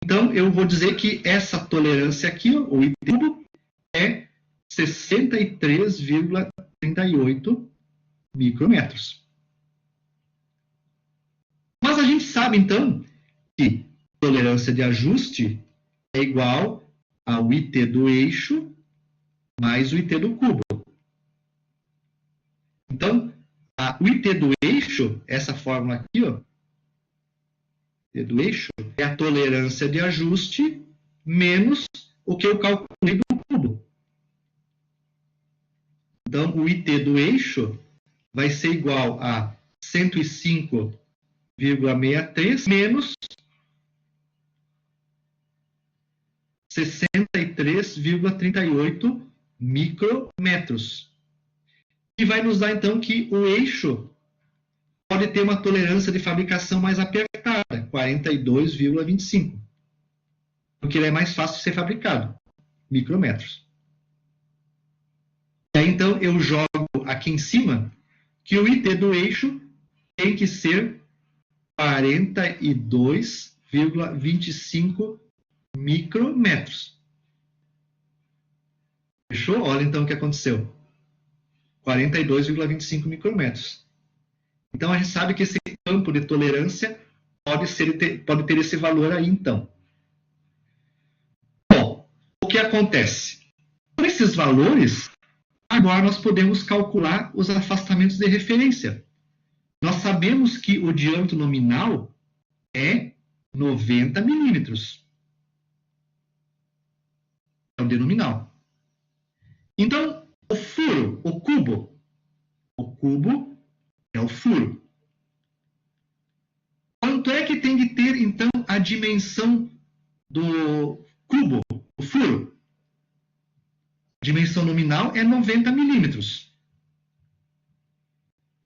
Então, eu vou dizer que essa tolerância aqui, o I cubo, é 63,38 micrômetros. Mas a gente sabe, então, que tolerância de ajuste é igual ao IT do eixo mais o IT do cubo. Então, o IT do eixo, essa fórmula aqui, ó, IT do eixo, é a tolerância de ajuste menos o que eu calculei do cubo. Então, o IT do eixo vai ser igual a 105 63 menos 63,38 micrometros. E vai nos dar, então, que o eixo pode ter uma tolerância de fabricação mais apertada, 42,25. Porque ele é mais fácil de ser fabricado, micrometros. E aí, então, eu jogo aqui em cima que o IT do eixo tem que ser 42,25 micrometros. Fechou? Olha então o que aconteceu. 42,25 micrometros. Então a gente sabe que esse campo de tolerância pode ter esse valor aí, então. Bom, o que acontece? Com esses valores, agora nós podemos calcular os afastamentos de referência. Nós sabemos que o diâmetro nominal é 90 milímetros. É o de nominal. Então, o furo, o cubo é o furo. Quanto é que tem que ter, então, a dimensão do cubo, o furo? A dimensão nominal é 90 milímetros.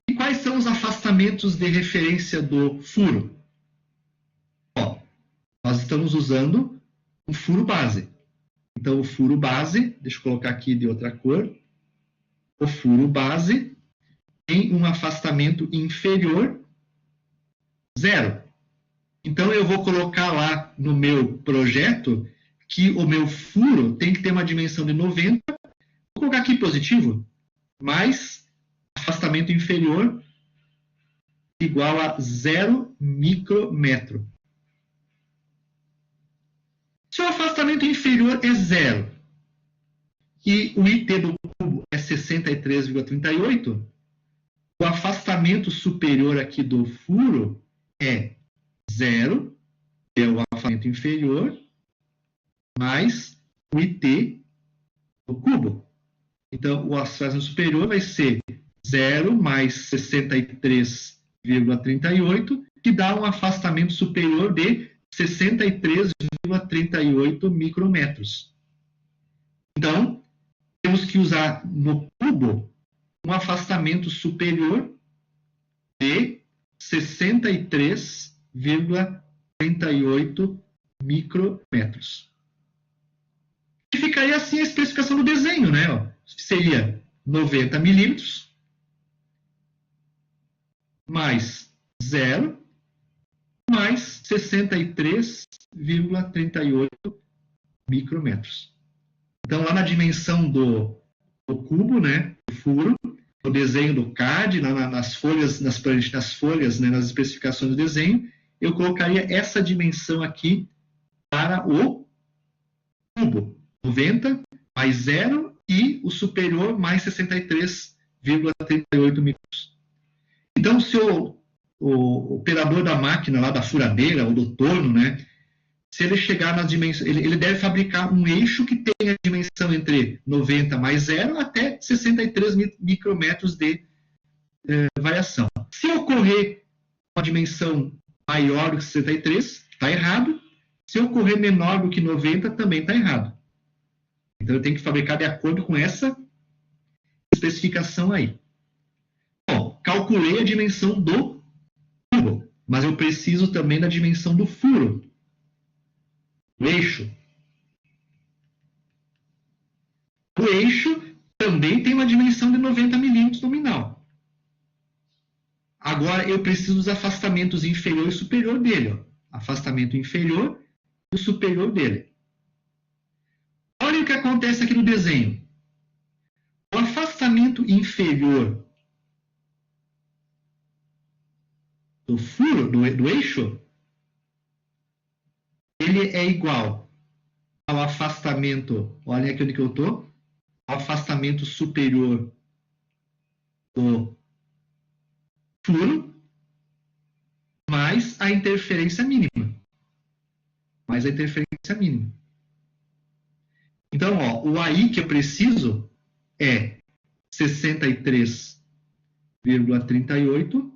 E quais são os afastamentos de referência do furo? Ó, nós estamos usando um furo base. Então, o furo base, deixa eu colocar aqui de outra cor, o furo base tem um afastamento inferior 0. Então, eu vou colocar lá no meu projeto que o meu furo tem que ter uma dimensão de 90. Vou colocar aqui positivo, mais afastamento inferior igual a 0 micrometro. Se o afastamento inferior é 0 e o IT do cubo é 63,38, o afastamento superior aqui do furo é 0, que é o afastamento inferior, mais o IT do cubo. Então, o afastamento superior vai ser 0 mais 63,38, que dá um afastamento superior de 63,38 micrometros. Então, temos que usar no cubo um afastamento superior de 63,38 micrometros. E ficaria assim a especificação do desenho, né? Seria 90 milímetros mais 0 mais 63,38 micrometros. Então, lá na dimensão do cubo, né, do furo, no desenho do CAD, nas folhas, nas folhas, né, nas especificações do desenho, eu colocaria essa dimensão aqui para o cubo. 90 mais 0 e o superior mais 63,38 micros. Então, se o operador da máquina, lá da furadeira ou do torno, né, se ele chegar nas dimensões, ele deve fabricar um eixo que tenha dimensão entre 90 mais 0 até 63 micrometros de variação. Se ocorrer uma dimensão maior do que 63, está errado. Se ocorrer menor do que 90, também está errado. Então, eu tenho que fabricar de acordo com essa especificação aí. Bom, calculei a dimensão do cubo, mas eu preciso também da dimensão do furo, do eixo. O eixo também tem uma dimensão de 90 milímetros nominal. Agora, eu preciso dos afastamentos inferior e superior dele. Ó. Afastamento inferior e o superior dele. Olha o que acontece aqui no desenho. O afastamento inferior do furo, do eixo, ele é igual ao afastamento, olha aqui onde que eu estou, ao afastamento superior do furo, mais a interferência mínima. Mais a interferência mínima. Então, ó, o AI que eu preciso é 63,38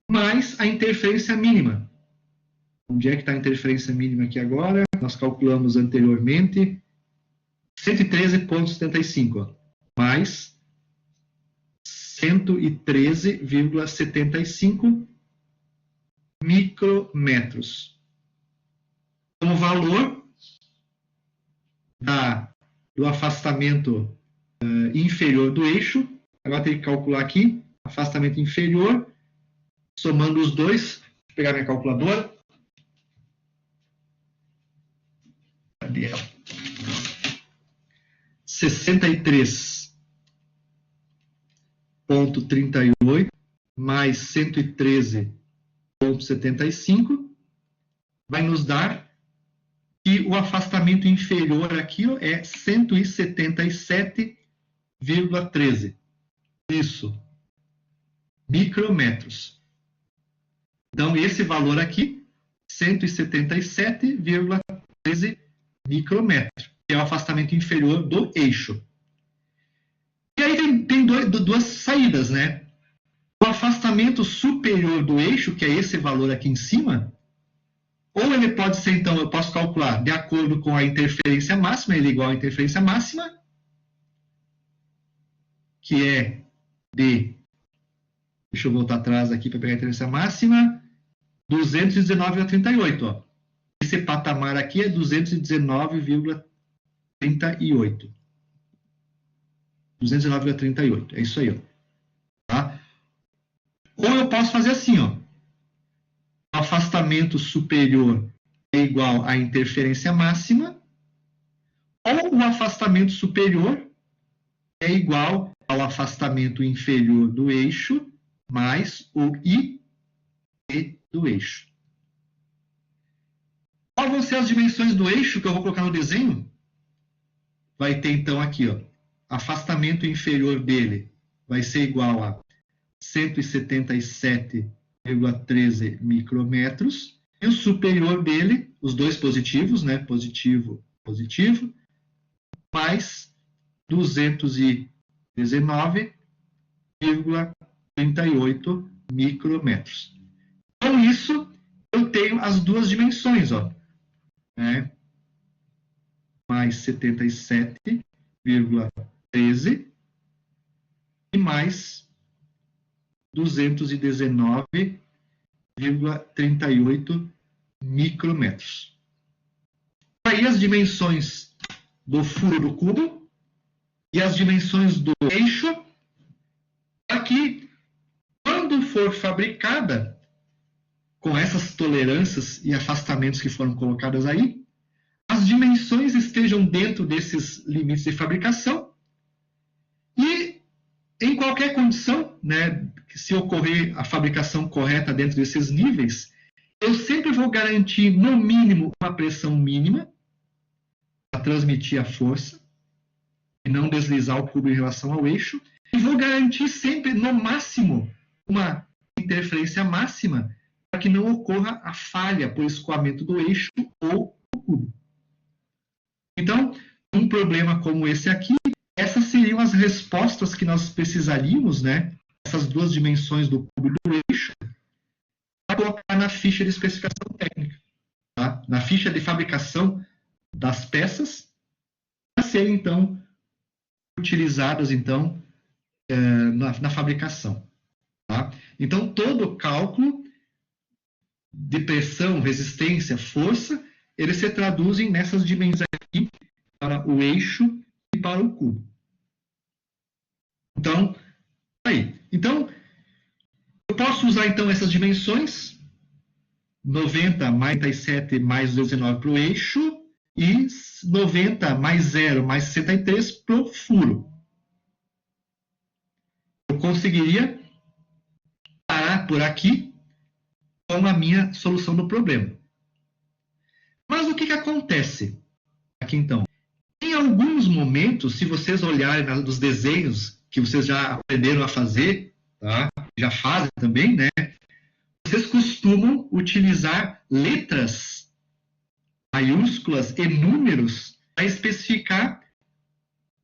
mais a interferência mínima. Onde é que está a interferência mínima aqui agora? Nós calculamos anteriormente 113,75, mais 113,75 micrometros. Então, o valor do afastamento inferior do eixo, agora tem que calcular aqui, afastamento inferior, somando os dois, vou pegar minha calculadora. Cadê ela? 63,38 mais 113,75 vai nos dar que o afastamento inferior aqui ó, é 177,13. Isso. Micrometros. Então, esse valor aqui, 177,13 micrometros, que é o afastamento inferior do eixo. E aí tem duas saídas, né? O afastamento superior do eixo, que é esse valor aqui em cima, ou ele pode ser, então, eu posso calcular de acordo com a interferência máxima, ele é igual à interferência máxima, que é de, deixa eu voltar atrás aqui para pegar a interferência máxima, 219,38, ó. Esse patamar aqui é 219,38. 219,38, é isso aí, ó. Tá? Ou eu posso fazer assim, ó. O afastamento superior é igual à interferência máxima, ou o afastamento superior é igual ao afastamento inferior do eixo mais o I do eixo. Quais vão ser as dimensões do eixo que eu vou colocar no desenho? Vai ter então aqui, ó, afastamento inferior dele vai ser igual a 177,13 micrometros, e o superior dele, os dois positivos, né, positivo, positivo, mais 219,38 micrometros. Com isso, eu tenho as duas dimensões, ó, né? Mais 77,13 e mais 219,38 micrometros. Aí as dimensões do furo do cubo e as dimensões do eixo, aqui, quando for fabricada, com essas tolerâncias e afastamentos que foram colocadas aí, as dimensões estejam dentro desses limites de fabricação e, em qualquer condição, né, se ocorrer a fabricação correta dentro desses níveis, eu sempre vou garantir, no mínimo, uma pressão mínima para transmitir a força e não deslizar o cubo em relação ao eixo, e vou garantir sempre, no máximo, uma interferência máxima para que não ocorra a falha por escoamento do eixo ou do cubo. Então, um problema como esse aqui, essas seriam as respostas que nós precisaríamos, né? Essas duas dimensões do cubo e do eixo, para colocar na ficha de especificação técnica. Tá? Na ficha de fabricação das peças, para serem, então, utilizadas, então, na fabricação. Tá? Então, todo o cálculo de pressão, resistência, força, eles se traduzem nessas dimensões aqui para o eixo e para o cubo. Então, aí. Então, eu posso usar então essas dimensões, 90 mais 37 mais 19 para o eixo e 90 mais 0 mais 63 para o furo. Eu conseguiria parar por aqui com a minha solução do problema. Mas o que acontece aqui, então? Em alguns momentos, se vocês olharem nos desenhos que vocês já aprenderam a fazer, tá? Já fazem também, né? Vocês costumam utilizar letras maiúsculas e números para especificar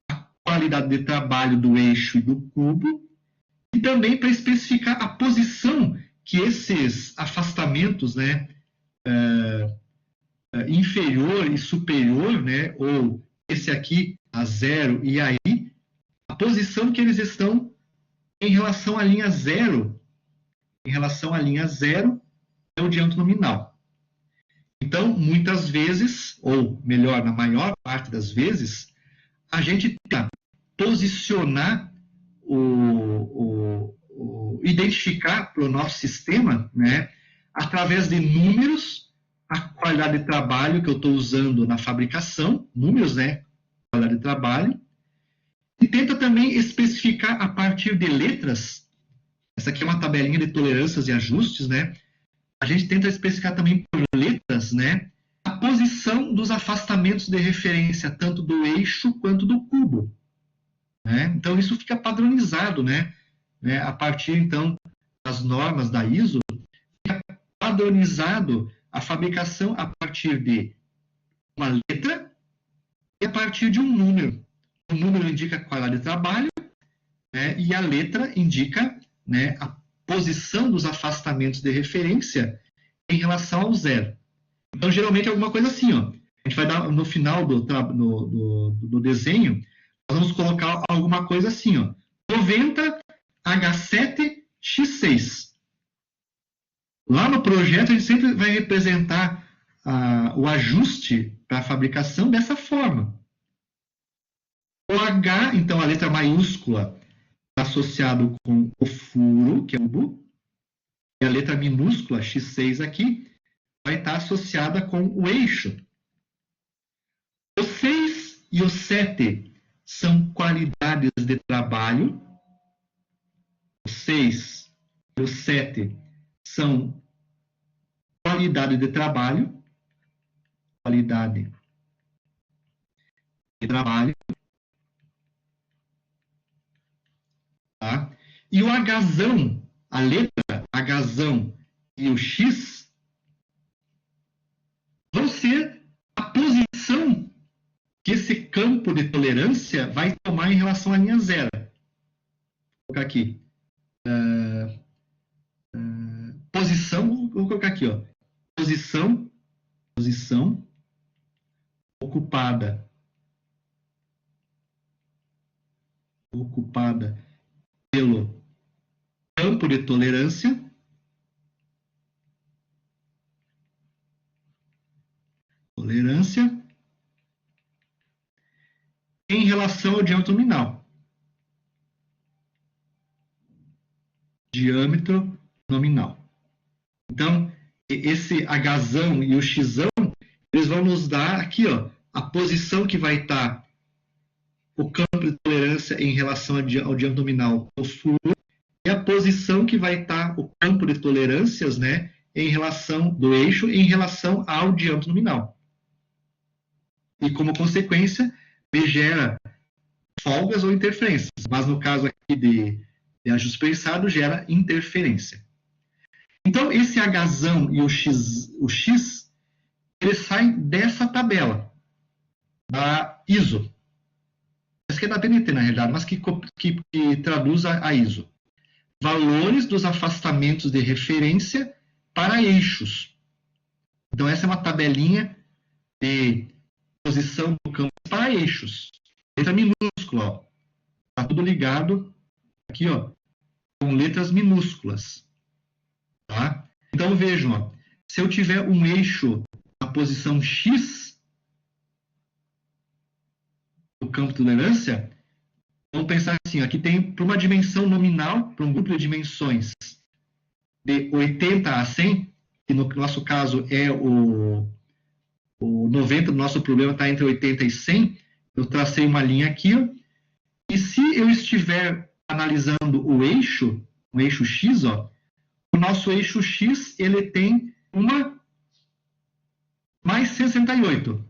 a qualidade de trabalho do eixo e do cubo e também para especificar a posição que esses afastamentos, né, inferior e superior, né, ou esse aqui a zero e aí, a posição que eles estão em relação à linha zero, é o diâmetro nominal. Então, muitas vezes, ou melhor, na maior parte das vezes, a gente tenta posicionar identificar para o nosso sistema, né, através de números, a qualidade de trabalho que eu estou usando na fabricação, números, né, qualidade de trabalho, e tenta também especificar a partir de letras. Essa aqui é uma tabelinha de tolerâncias e ajustes, né? A gente tenta especificar também por letras, né, a posição dos afastamentos de referência, tanto do eixo quanto do cubo. Né? Então, isso fica padronizado, né? A partir, então, das normas da ISO, fica padronizado a fabricação a partir de uma letra e a partir de um número. O número indica a qualidade de trabalho, né? E a letra indica, né, a posição dos afastamentos de referência em relação ao zero. Então, geralmente é alguma coisa assim, ó. A gente vai dar, no final do desenho, nós vamos colocar alguma coisa assim, ó. 90 H7 X6. Lá no projeto, a gente sempre vai representar o ajuste para a fabricação dessa forma. O H, então, a letra maiúscula, está associado com o furo, que é o cubo, e a letra minúscula, X6 aqui, vai estar associada com o eixo. O 6 e o 7 são qualidades de trabalho. O 6 e o 7 são qualidade de trabalho. Qualidade de trabalho. Tá? E o Hzão, a letra Hzão e o X vão ser a posição que esse campo de tolerância vai tomar em relação à linha zero. Vou colocar aqui. Posição, vou colocar aqui, ó. Posição ocupada pelo campo de tolerância em relação ao diâmetro nominal. Diâmetro nominal. Então, esse Hzão e o Xzão, eles vão nos dar aqui, ó, a posição que vai estar o campo de tolerância em relação ao diâmetro nominal do furo e a posição que vai estar o campo de tolerâncias, né, em relação do eixo em relação ao diâmetro nominal. E, como consequência, me gera folgas ou interferências. Mas, no caso aqui de ajuste prensado, gera interferência. Então, esse Hzão e o X, eles saem dessa tabela da ISO. Essa que é da BNT, na realidade, mas que traduz a ISO. Valores dos afastamentos de referência para eixos. Então, essa é uma tabelinha de posição do campo para eixos. Letra minúscula, está tudo ligado aqui, ó, com letras minúsculas. Tá? Então, vejam, ó, se eu tiver um eixo na posição X do campo de tolerância, vamos pensar assim, aqui tem para uma dimensão nominal, para um grupo de dimensões de 80 a 100, que no nosso caso é o 90 do nosso problema está entre 80 e 100, eu tracei uma linha aqui, ó, e se eu estiver analisando o eixo X, ó, o nosso eixo X, ele tem uma mais 68.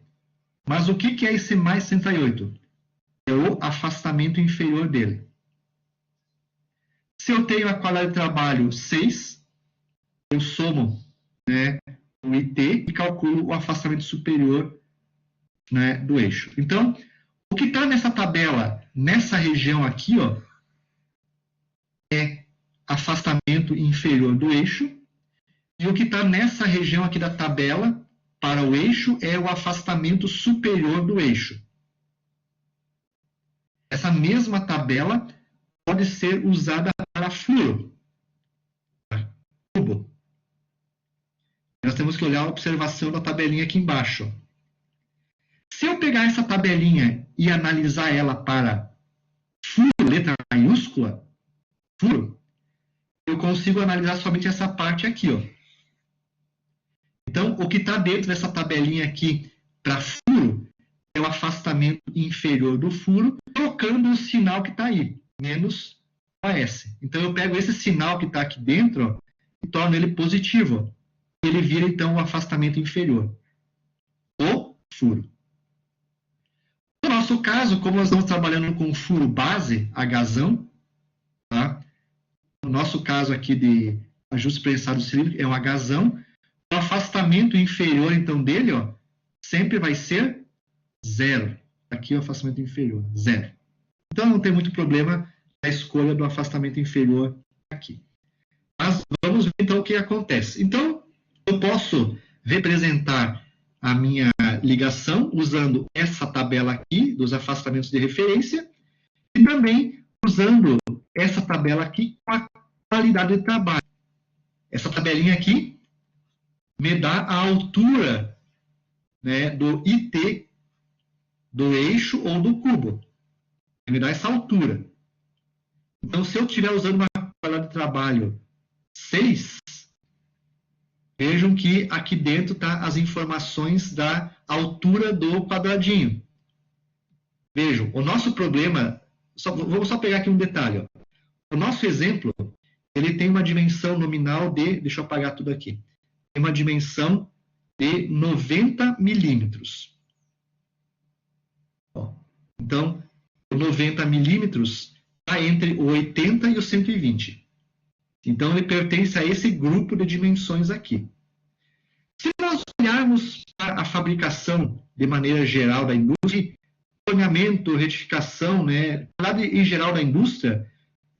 Mas o que é esse mais 68? É o afastamento inferior dele. Se eu tenho a qualidade de trabalho 6, eu somo, né, o IT e calculo o afastamento superior, né, do eixo. Então, o que está nessa tabela, nessa região aqui, ó, é afastamento inferior do eixo, e o que está nessa região aqui da tabela para o eixo é o afastamento superior do eixo. Essa mesma tabela pode ser usada para furo, cubo. Nós temos que olhar a observação da tabelinha aqui embaixo. Se eu pegar essa tabelinha e analisar ela para furo, letra maiúscula, furo, eu consigo analisar somente essa parte aqui, ó. Então, o que está dentro dessa tabelinha aqui para furo é o afastamento inferior do furo, trocando o sinal que está aí, menos OS. Então, eu pego esse sinal que está aqui dentro, ó, e torno ele positivo, ó. Ele vira, então, o afastamento inferior, o furo. No nosso caso, como nós estamos trabalhando com furo base, Hzão, tá? No nosso caso aqui de ajuste prensado cilíndrico é um Hzão, o afastamento inferior, então, dele, ó, sempre vai ser 0. Aqui é o afastamento inferior, 0. Então, não tem muito problema na escolha do afastamento inferior aqui. Mas vamos ver, então, o que acontece. Então, eu posso representar a minha ligação usando essa tabela aqui dos afastamentos de referência e também usando essa tabela aqui com a qualidade de trabalho. Essa tabelinha aqui me dá a altura, né, do IT do eixo ou do cubo. Me dá essa altura. Então, se eu estiver usando uma qualidade de trabalho 6, vejam que aqui dentro tá as informações da altura do quadradinho. Vejam, o nosso problema, vamos só pegar aqui um detalhe. Ó. O nosso exemplo, ele tem uma dimensão nominal de, deixa eu apagar tudo aqui, tem uma dimensão de 90 milímetros. Então, o 90 milímetros está entre o 80 e o 120. Então, ele pertence a esse grupo de dimensões aqui. Se nós olharmos para a fabricação de maneira geral da indústria, planeamento, retificação, né, em geral da indústria,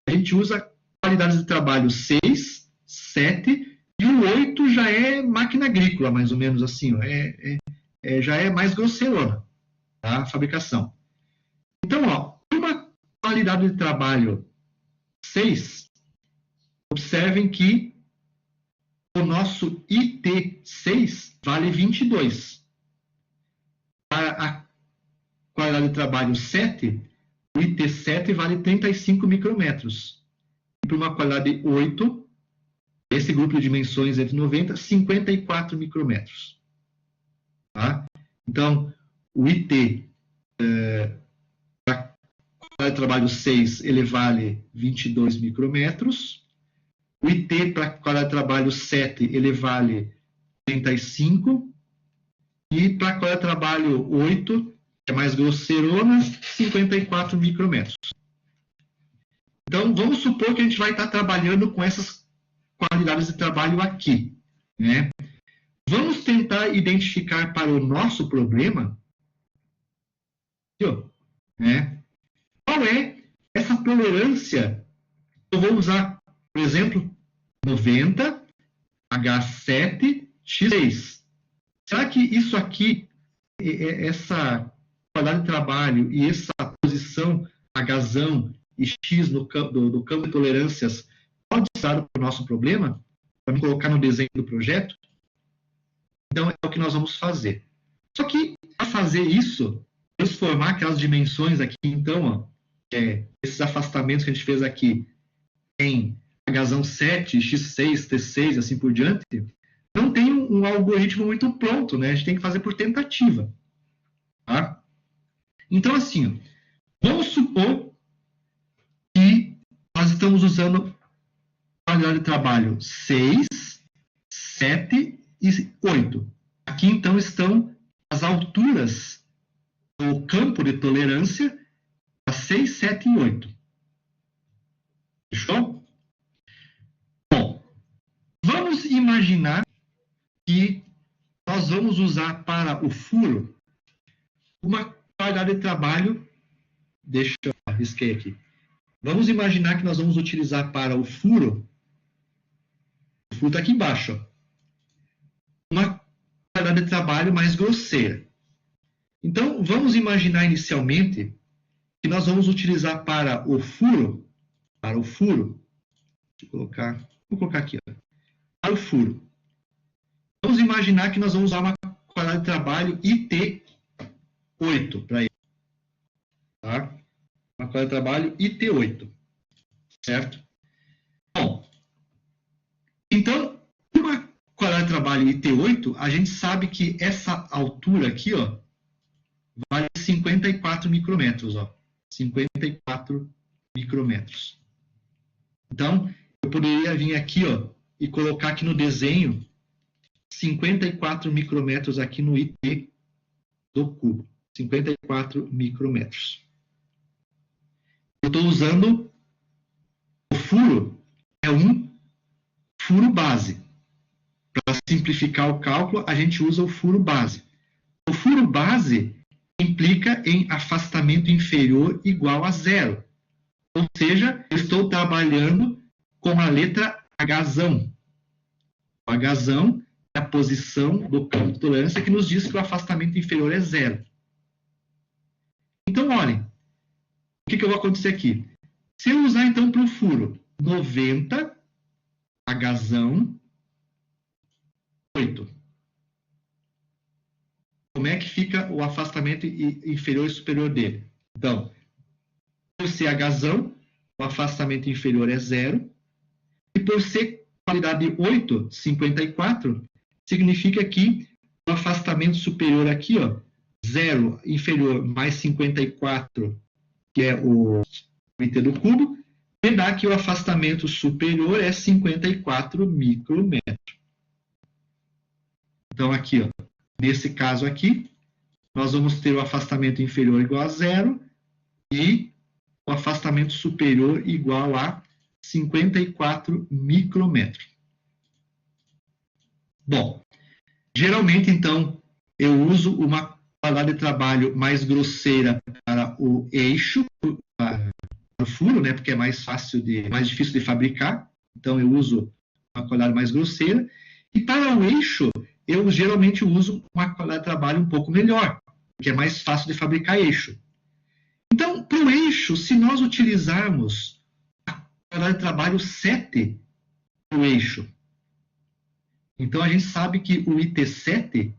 a gente usa qualidades de trabalho 6, 7 e o 8 já é máquina agrícola, mais ou menos assim, ó, já é mais grosseirona, tá, a fabricação. Então, ó, uma qualidade de trabalho 6, observem que o nosso IT6 vale 22. Para a qualidade de trabalho 7, o IT7 vale 35 micrômetros. E para uma qualidade 8, esse grupo de dimensões entre 90, 54 micrômetros. Tá? Então, o IT para a qualidade de trabalho 6, ele vale 22 micrômetros. O IT para a qualidade de trabalho 7, ele vale 35. E para a qualidade de trabalho 8, que é mais grosseirona, 54 micrômetros. Então, vamos supor que a gente vai estar trabalhando com essas qualidades de trabalho aqui, né? Vamos tentar identificar para o nosso problema, né? Qual é essa tolerância? Eu vou usar, por exemplo, 90, H7, X6. Será que isso aqui, essa qualidade de trabalho e essa posição Hzão e X do campo de tolerâncias pode ser usado para o nosso problema? Para me colocar no desenho do projeto? Então, é o que nós vamos fazer. Só que, para fazer isso, transformar aquelas dimensões aqui, então, ó, esses afastamentos que a gente fez aqui em Hzão 7, X6, T6, assim por diante, não tem um algoritmo muito pronto, né? A gente tem que fazer por tentativa. Tá? Então, assim, vamos supor que nós estamos usando qualidade de trabalho 6, 7 e 8. Aqui, então, estão as alturas do campo de tolerância para 6, 7 e 8. Fechou? Bom, vamos imaginar que nós vamos usar para o furo uma qualidade de trabalho, deixa eu risquei aqui, Vamos imaginar que nós vamos utilizar para o furo está aqui embaixo, ó, uma qualidade de trabalho mais grosseira. Então, vamos imaginar inicialmente que nós vamos utilizar para o furo, vou colocar aqui, ó, para o furo. Vamos imaginar que nós vamos usar uma qualidade de trabalho IT8 para ele. Tá? Uma qualidade de trabalho IT8. Certo? Bom, então, uma qualidade de trabalho IT8, a gente sabe que essa altura aqui, ó, vale 54 micrômetros, ó. 54 micrômetros. Então, eu poderia vir aqui, ó, e colocar aqui no desenho 54 micrômetros aqui no IT do cubo. 54 micrômetros. Eu estou usando o furo, é um furo base. Para simplificar o cálculo, a gente usa o furo base. O furo base implica em afastamento inferior igual a zero. Ou seja, eu estou trabalhando com a letra Hzão. O Hzão é a posição do campo de tolerância que nos diz que o afastamento inferior é zero. Então, olhem, o que vai acontecer aqui? Se eu usar, então, para o furo 90, Hzão, 8. Como é que fica o afastamento inferior e superior dele? Então, por ser Hzão, o afastamento inferior é zero. E por ser qualidade 8, 54, significa que o afastamento superior aqui, ó, 0 inferior mais 54, que é o IT do cubo, me dá que o afastamento superior é 54 micrômetros. Então, aqui, ó, nesse caso aqui, nós vamos ter o afastamento inferior igual a zero e o afastamento superior igual a 54 micrômetros. Bom, geralmente, então, eu uso uma qualidade de trabalho mais grosseira para o eixo, para o furo, né, porque é mais difícil de fabricar. Então, eu uso uma qualidade mais grosseira. E para o eixo, eu geralmente uso uma qualidade de trabalho um pouco melhor, porque é mais fácil de fabricar eixo. Então, para o eixo, se nós utilizarmos a qualidade de trabalho 7 para o eixo, então a gente sabe que o IT7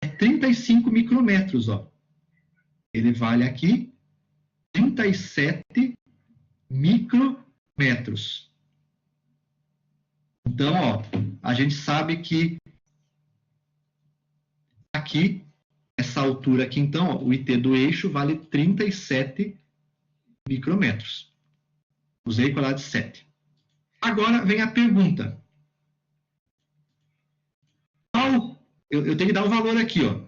é 35 micrômetros, ó. Ele vale aqui 37 micrômetros. Então, ó, a gente sabe que aqui, essa altura aqui, então, ó, o IT do eixo vale 37 micrômetros. Usei qualidade 7. Agora vem a pergunta. Eu tenho que dar o valor aqui, ó,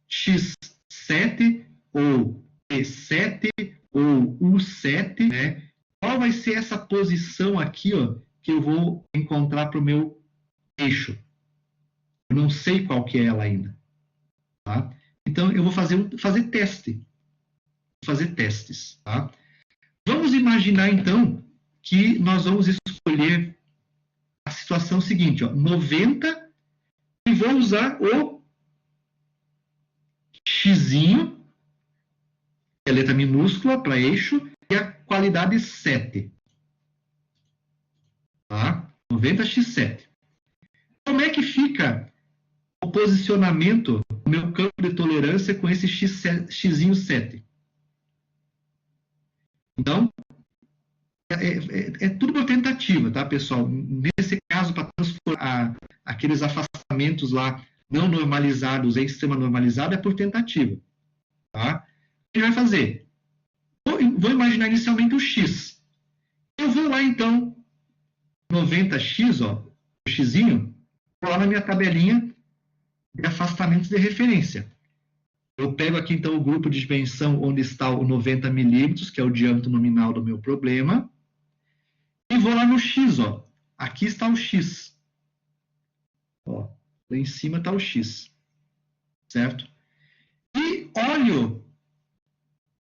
x7 ou p7 ou u7, né? Qual vai ser essa posição aqui, ó, que eu vou encontrar para o meu eixo? Eu não sei qual que é ela ainda. Tá? Então, eu vou fazer testes. Tá? Vamos imaginar, então, que nós vamos escolher a situação seguinte, ó, 90, e vou usar o xzinho, que é letra minúscula para eixo, e a qualidade 7. Tá? 90x7. Como é que fica o posicionamento do meu campo de tolerância com esse xzinho 7? Então, é tudo por tentativa, tá, pessoal? Nesse caso, para transformar aqueles afastamentos lá não normalizados em sistema normalizado, é por tentativa. Tá? O que a gente vai fazer? Vou imaginar inicialmente o x. Eu vou lá, então, 90x, ó, o xzinho, vou lá na minha tabelinha de afastamentos de referência. Eu pego aqui, então, o grupo de dimensão onde está o 90 milímetros, que é o diâmetro nominal do meu problema, e vou lá no x, ó. Aqui está o x. Ó, lá em cima está o x. Certo? E olho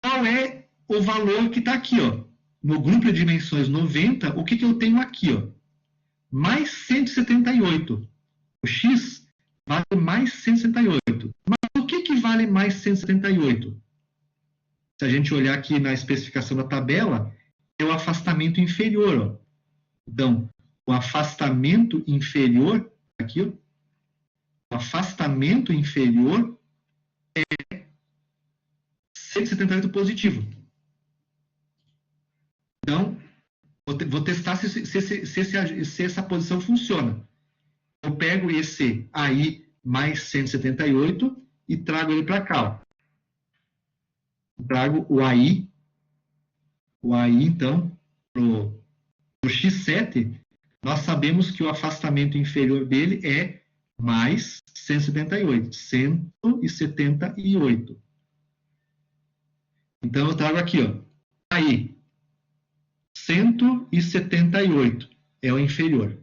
qual é o valor que está aqui, ó. No grupo de dimensões 90, o que eu tenho aqui, ó? Mais 178. O x vale mais 178. Mas o que vale mais 178? Se a gente olhar aqui na especificação da tabela, é o afastamento inferior, ó. Então, o afastamento inferior, aqui, ó, o afastamento inferior é 178 positivo. Então, vou testar se essa posição funciona. Eu pego esse AI mais 178 e trago ele para cá, ó. Trago o AI, então, para o X7, nós sabemos que o afastamento inferior dele é mais 178. 178. Então, eu trago aqui, ó, aí, 178 é o inferior.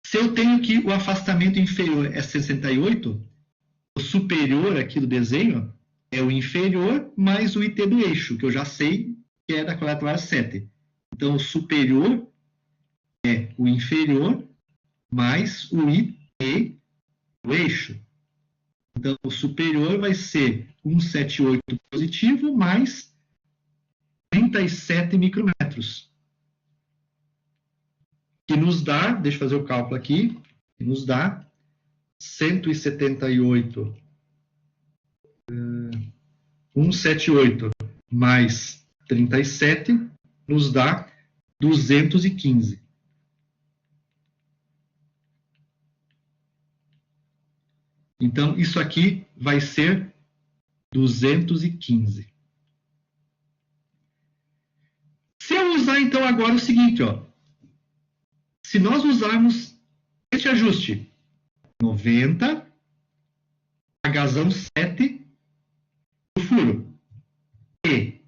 Se eu tenho que o afastamento inferior é 68, o superior aqui do desenho é o inferior mais o IT do eixo, que eu já sei que é da quadratura 7. Então, o superior é o inferior mais o IT do eixo. Então, o superior vai ser 178 positivo mais 37 micrômetros. Que nos dá, deixa eu fazer o cálculo aqui, que nos dá 178, 178 mais 37, nos dá 215. Então, isso aqui vai ser 215. Se eu usar, então, agora o seguinte, ó. Se nós usarmos este ajuste, 90, Hzão 7, o furo, e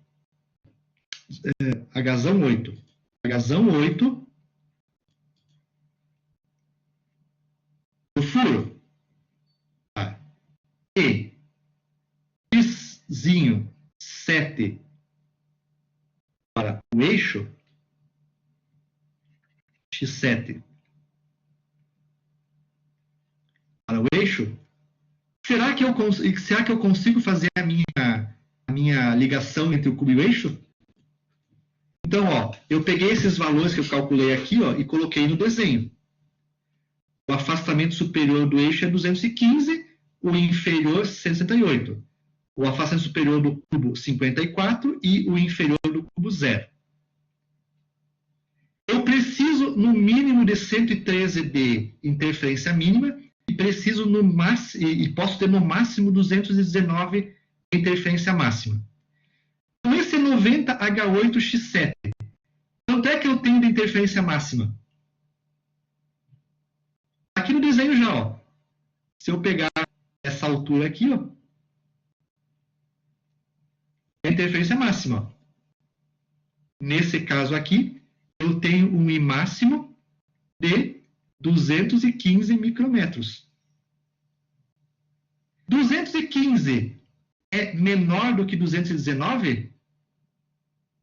Hzão 8. Hzão 8, o furo, e Xzinho 7 para o eixo, X7 para o eixo, será que eu consigo fazer a minha ligação entre o cubo e o eixo? Então, ó, eu peguei esses valores que eu calculei aqui, ó, e coloquei no desenho. O afastamento superior do eixo é 215, o inferior 168. O afastamento superior do cubo 54 e o inferior do cubo 0. Eu preciso, no mínimo, de 113 de interferência mínima e preciso no máximo, e posso ter no máximo 219 de interferência máxima. Então, esse é 90H8X7. Quanto é que eu tenho de interferência máxima? Aqui no desenho já, ó. Se eu pegar essa altura aqui, ó, é a interferência máxima. Ó. Nesse caso aqui, eu tenho um I máximo de 215 micrômetros. 215 é menor do que 219?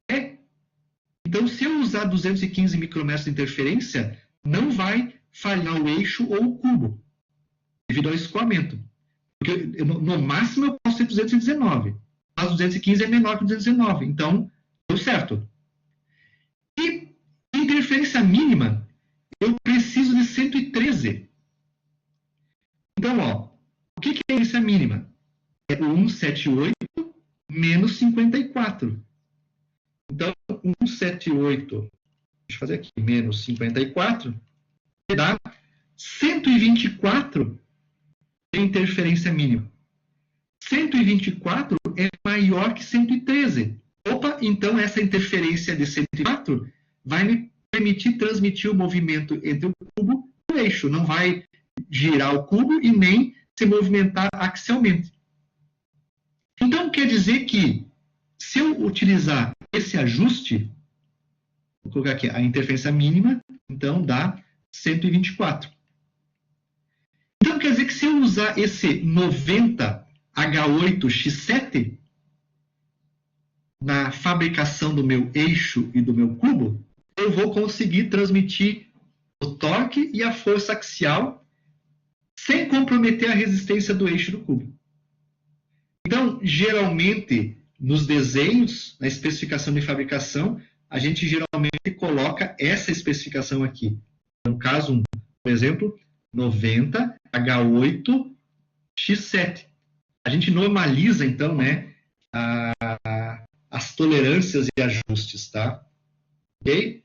É. Então, se eu usar 215 micrômetros de interferência, não vai falhar o eixo ou o cubo, devido ao escoamento. Porque no máximo eu posso ter 219, mas 215 é menor que 219, então deu certo. E interferência mínima, eu preciso de 113. Então, ó, o que é interferência mínima? É o 178 menos 54. Então, 178, deixa eu fazer aqui, menos 54, dá 124 de interferência mínima. 124 é maior que 113. Opa, então essa interferência de 104 vai me permitir transmitir o movimento entre o cubo e o eixo. Não vai girar o cubo e nem se movimentar axialmente. Então, quer dizer que, se eu utilizar esse ajuste, vou colocar aqui a interferência mínima, então dá 124. Então, quer dizer que se eu usar esse 90H8X7, na fabricação do meu eixo e do meu cubo, eu vou conseguir transmitir o torque e a força axial sem comprometer a resistência do eixo do cubo. Então, geralmente, nos desenhos, na especificação de fabricação, a gente geralmente coloca essa especificação aqui. No caso, por exemplo, 90 H8 X7. A gente normaliza, então, né, as tolerâncias e ajustes, tá? Ok?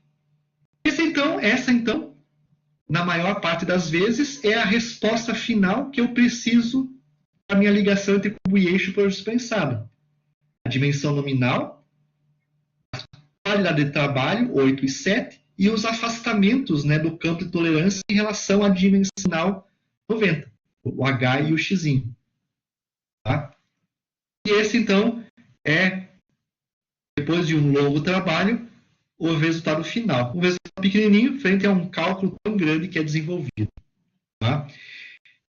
Essa, então, na maior parte das vezes, é a resposta final que eu preciso da minha ligação entre cubo e eixo por dispensado. A dimensão nominal, a qualidade de trabalho, 8 e 7, e os afastamentos, né, do campo de tolerância em relação à dimensional 90, o H e o X. Tá? E esse, então, é, depois de um longo trabalho, o resultado final. Um resultado pequenininho frente a um cálculo tão grande que é desenvolvido. Tá?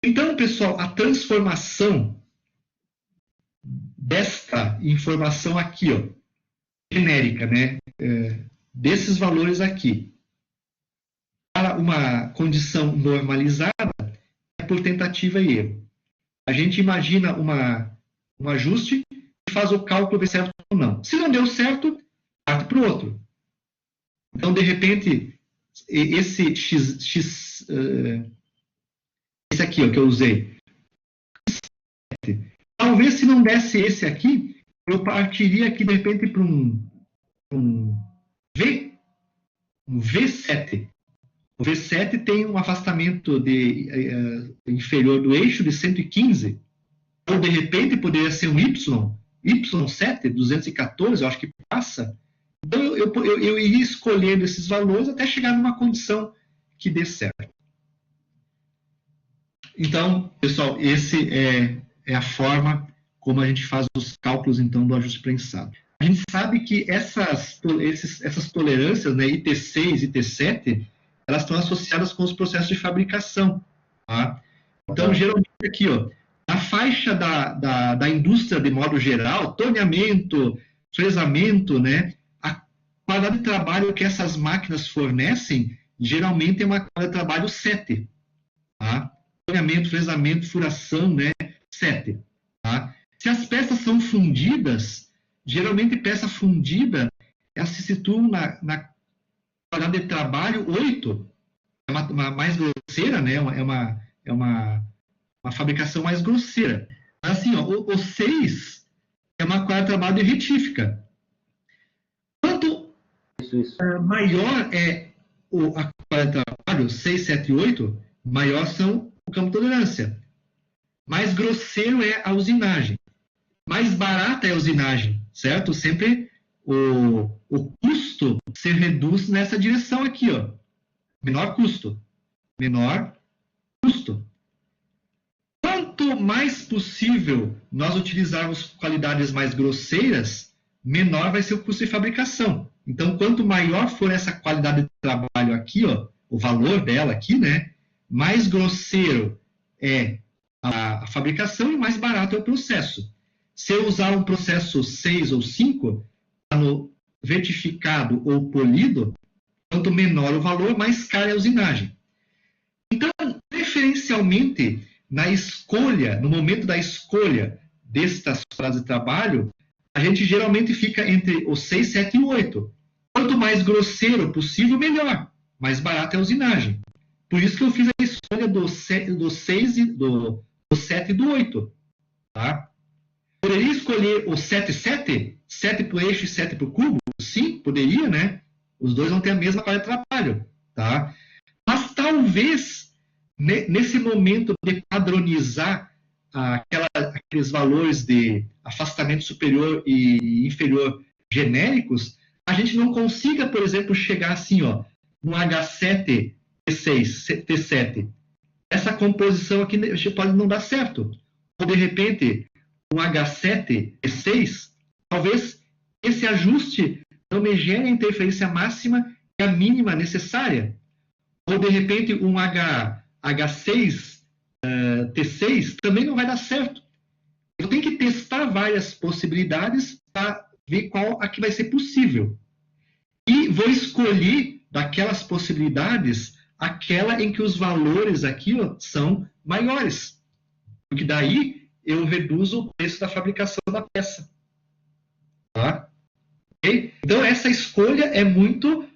Então, pessoal, a transformação desta informação aqui, ó, genérica, né, desses valores aqui, para uma condição normalizada, é por tentativa e erro. A gente imagina um ajuste e faz o cálculo de certo ou não. Se não deu certo, parte para o outro. Então, de repente, esse esse aqui, ó, que eu usei, talvez se não desse esse aqui, eu partiria aqui, de repente, para um V7. O V7 tem um afastamento inferior do eixo de 115, ou de repente poderia ser um Y7, 214, eu acho que passa. Então eu iria escolhendo esses valores até chegar numa condição que dê certo. Então, pessoal, esse é a forma como a gente faz os cálculos, então, do ajuste prensado. A gente sabe que essas tolerâncias, né, IT6 e IT7, elas estão associadas com os processos de fabricação. Tá? Então, geralmente aqui, ó, a faixa da indústria de modo geral, torneamento, fresamento, né, a qualidade de trabalho que essas máquinas fornecem, geralmente é uma qualidade de trabalho 7. Tá? Torneamento, fresamento, furação, né, 7. Tá? Se as peças são fundidas, geralmente peça fundida, elas se situam na qualidade de trabalho 8. É uma mais grosseira, né? É uma fabricação mais grosseira. Assim, ó, o 6 é uma qualidade de trabalho de retífica. Quanto maior é a qualidade de trabalho, 6, 7 e 8, maior são o campo de tolerância. Mais grosseiro é a usinagem. Mais barata é a usinagem, certo? Sempre o custo se reduz nessa direção aqui, ó. Menor custo. Menor custo. Quanto mais possível nós utilizarmos qualidades mais grosseiras, menor vai ser o custo de fabricação. Então, quanto maior for essa qualidade de trabalho aqui, ó, o valor dela aqui, né, mais grosseiro é a fabricação e mais barato é o processo. Se eu usar um processo 6 ou 5, no vertificado ou polido, quanto menor o valor, mais cara é a usinagem. Então, preferencialmente, na escolha, no momento da escolha destas frases de trabalho, a gente geralmente fica entre o 6, 7 e 8. Quanto mais grosseiro possível, melhor. Mais barato é a usinagem. Por isso que eu fiz a escolha do 6 e do 7 e do 8. Tá? Poderia escolher o 7 e 7? 7 para o eixo e 7 para o cubo? Sim, poderia, né? Os dois vão ter a mesma qualidade de trabalho. Tá? Mas talvez, nesse momento de padronizar aqueles valores de afastamento superior e inferior genéricos, a gente não consiga, por exemplo, chegar assim, ó, no H7, T6, T7. Essa composição aqui pode não dar certo. Ou, de repente, um H7, T6, talvez esse ajuste não me gere a interferência máxima e a mínima necessária. Ou, de repente, um H6, T6 também não vai dar certo. Eu tenho que testar várias possibilidades para ver qual a que vai ser possível. E vou escolher daquelas possibilidades aquela em que os valores aqui são maiores. Porque daí eu reduzo o preço da fabricação da peça. Tá? Okay? Então, essa escolha é muito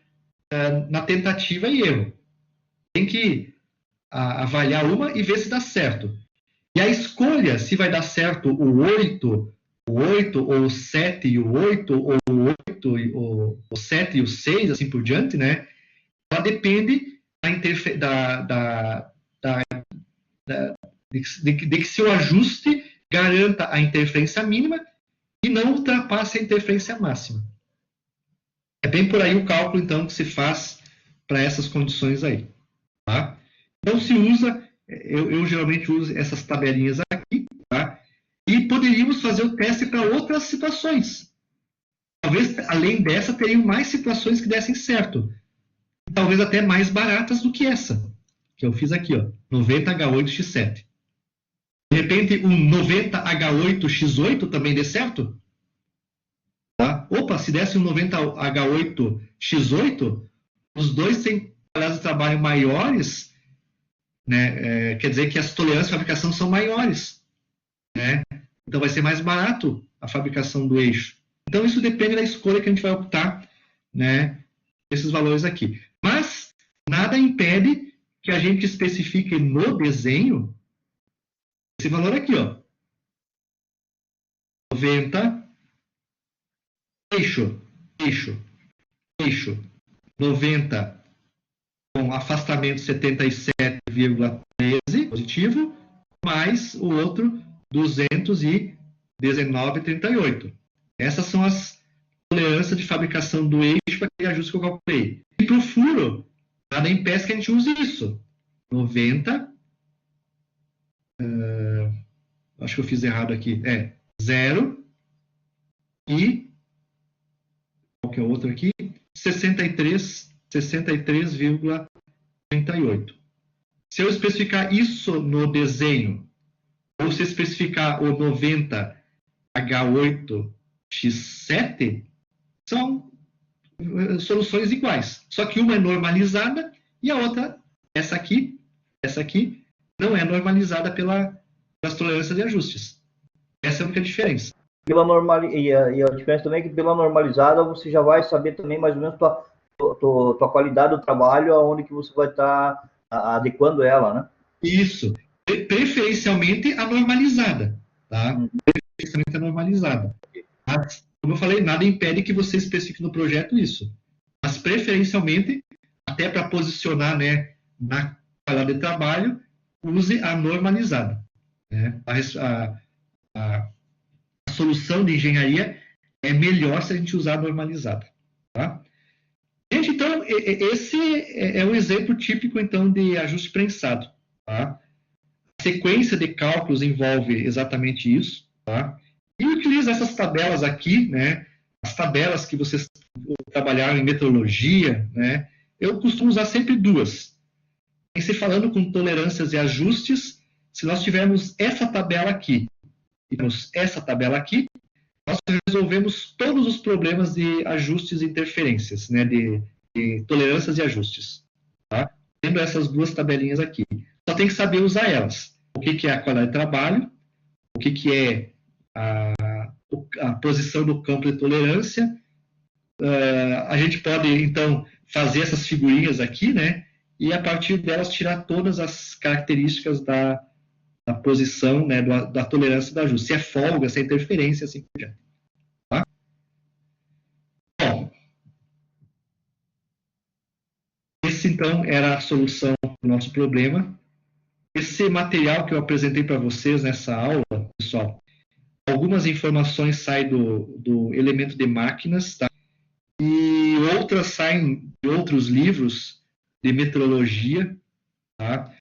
na tentativa e erro. Tem que avaliar uma e ver se dá certo. E a escolha, se vai dar certo o 8, ou o 7 e o 8, ou o 8, o 7 e o 6, assim por diante, né? Ela depende de que seu ajuste garanta a interferência mínima e não ultrapasse a interferência máxima. É bem por aí o cálculo, então, que se faz para essas condições aí. Tá? Então, se usa, eu geralmente uso essas tabelinhas aqui, tá? E poderíamos fazer o teste para outras situações. Talvez, além dessa, teriam mais situações que dessem certo. Talvez até mais baratas do que essa, que eu fiz aqui, ó, 90H8X7. De repente, um 90H8X8 também dê certo? Tá? Opa, se desse um 90H8X8, os dois têm qualidades de trabalho maiores, né? Quer dizer que as tolerâncias de fabricação são maiores. Né? Então vai ser mais barato a fabricação do eixo. Então isso depende da escolha que a gente vai optar, né, esses valores aqui. Mas nada impede que a gente especifique no desenho esse valor aqui, ó. 90, eixo, 90 com afastamento 77,13 positivo, mais o outro 219,38. Essas são as tolerâncias de fabricação do eixo para aquele ajuste que eu calculei. E para o furo, nada impede que a gente use isso. 90, acho que eu fiz errado aqui, 0 e, qual que é o outro aqui? 63,38. Se eu especificar isso no desenho, ou se especificar o 90H8X7, são soluções iguais. Só que uma é normalizada e a outra, essa aqui, não é normalizada pelas tolerâncias de ajustes. Essa é a única diferença.
E a diferença também é que pela normalizada você já vai saber também mais ou menos tua qualidade do trabalho, aonde que você vai estar adequando ela, né?
Isso. Preferencialmente a normalizada, tá? Preferencialmente a normalizada. Mas, como eu falei, nada impede que você especifique no projeto isso. Mas, preferencialmente, até para posicionar, né, na qualidade de trabalho, use a normalizada. Né? A solução de engenharia é melhor se a gente usar a normalizada. Tá? Gente, então, esse é um exemplo típico, então, de ajuste prensado. Tá? A sequência de cálculos envolve exatamente isso. Tá? E utiliza essas tabelas aqui, né? As tabelas que vocês trabalharam em metrologia, né? Eu costumo usar sempre duas. Em se falando com tolerâncias e ajustes, se nós tivermos essa tabela aqui e temos essa tabela aqui, nós resolvemos todos os problemas de ajustes e interferências, né? De tolerâncias e ajustes. Tá? Tendo essas duas tabelinhas aqui. Só tem que saber usar elas. O que é a qualidade de trabalho, o que é a posição do campo de tolerância. A gente pode, então, fazer essas figurinhas aqui, né? E, a partir delas, tirar todas as características da posição, né? Da tolerância e da ajuste. Se é folga, se é interferência, assim por diante. Tá? Bom, esse, então, era a solução do nosso problema. Esse material que eu apresentei para vocês nessa aula, pessoal, algumas informações saem do elemento de máquinas, tá? E outras saem de outros livros de metrologia, tá?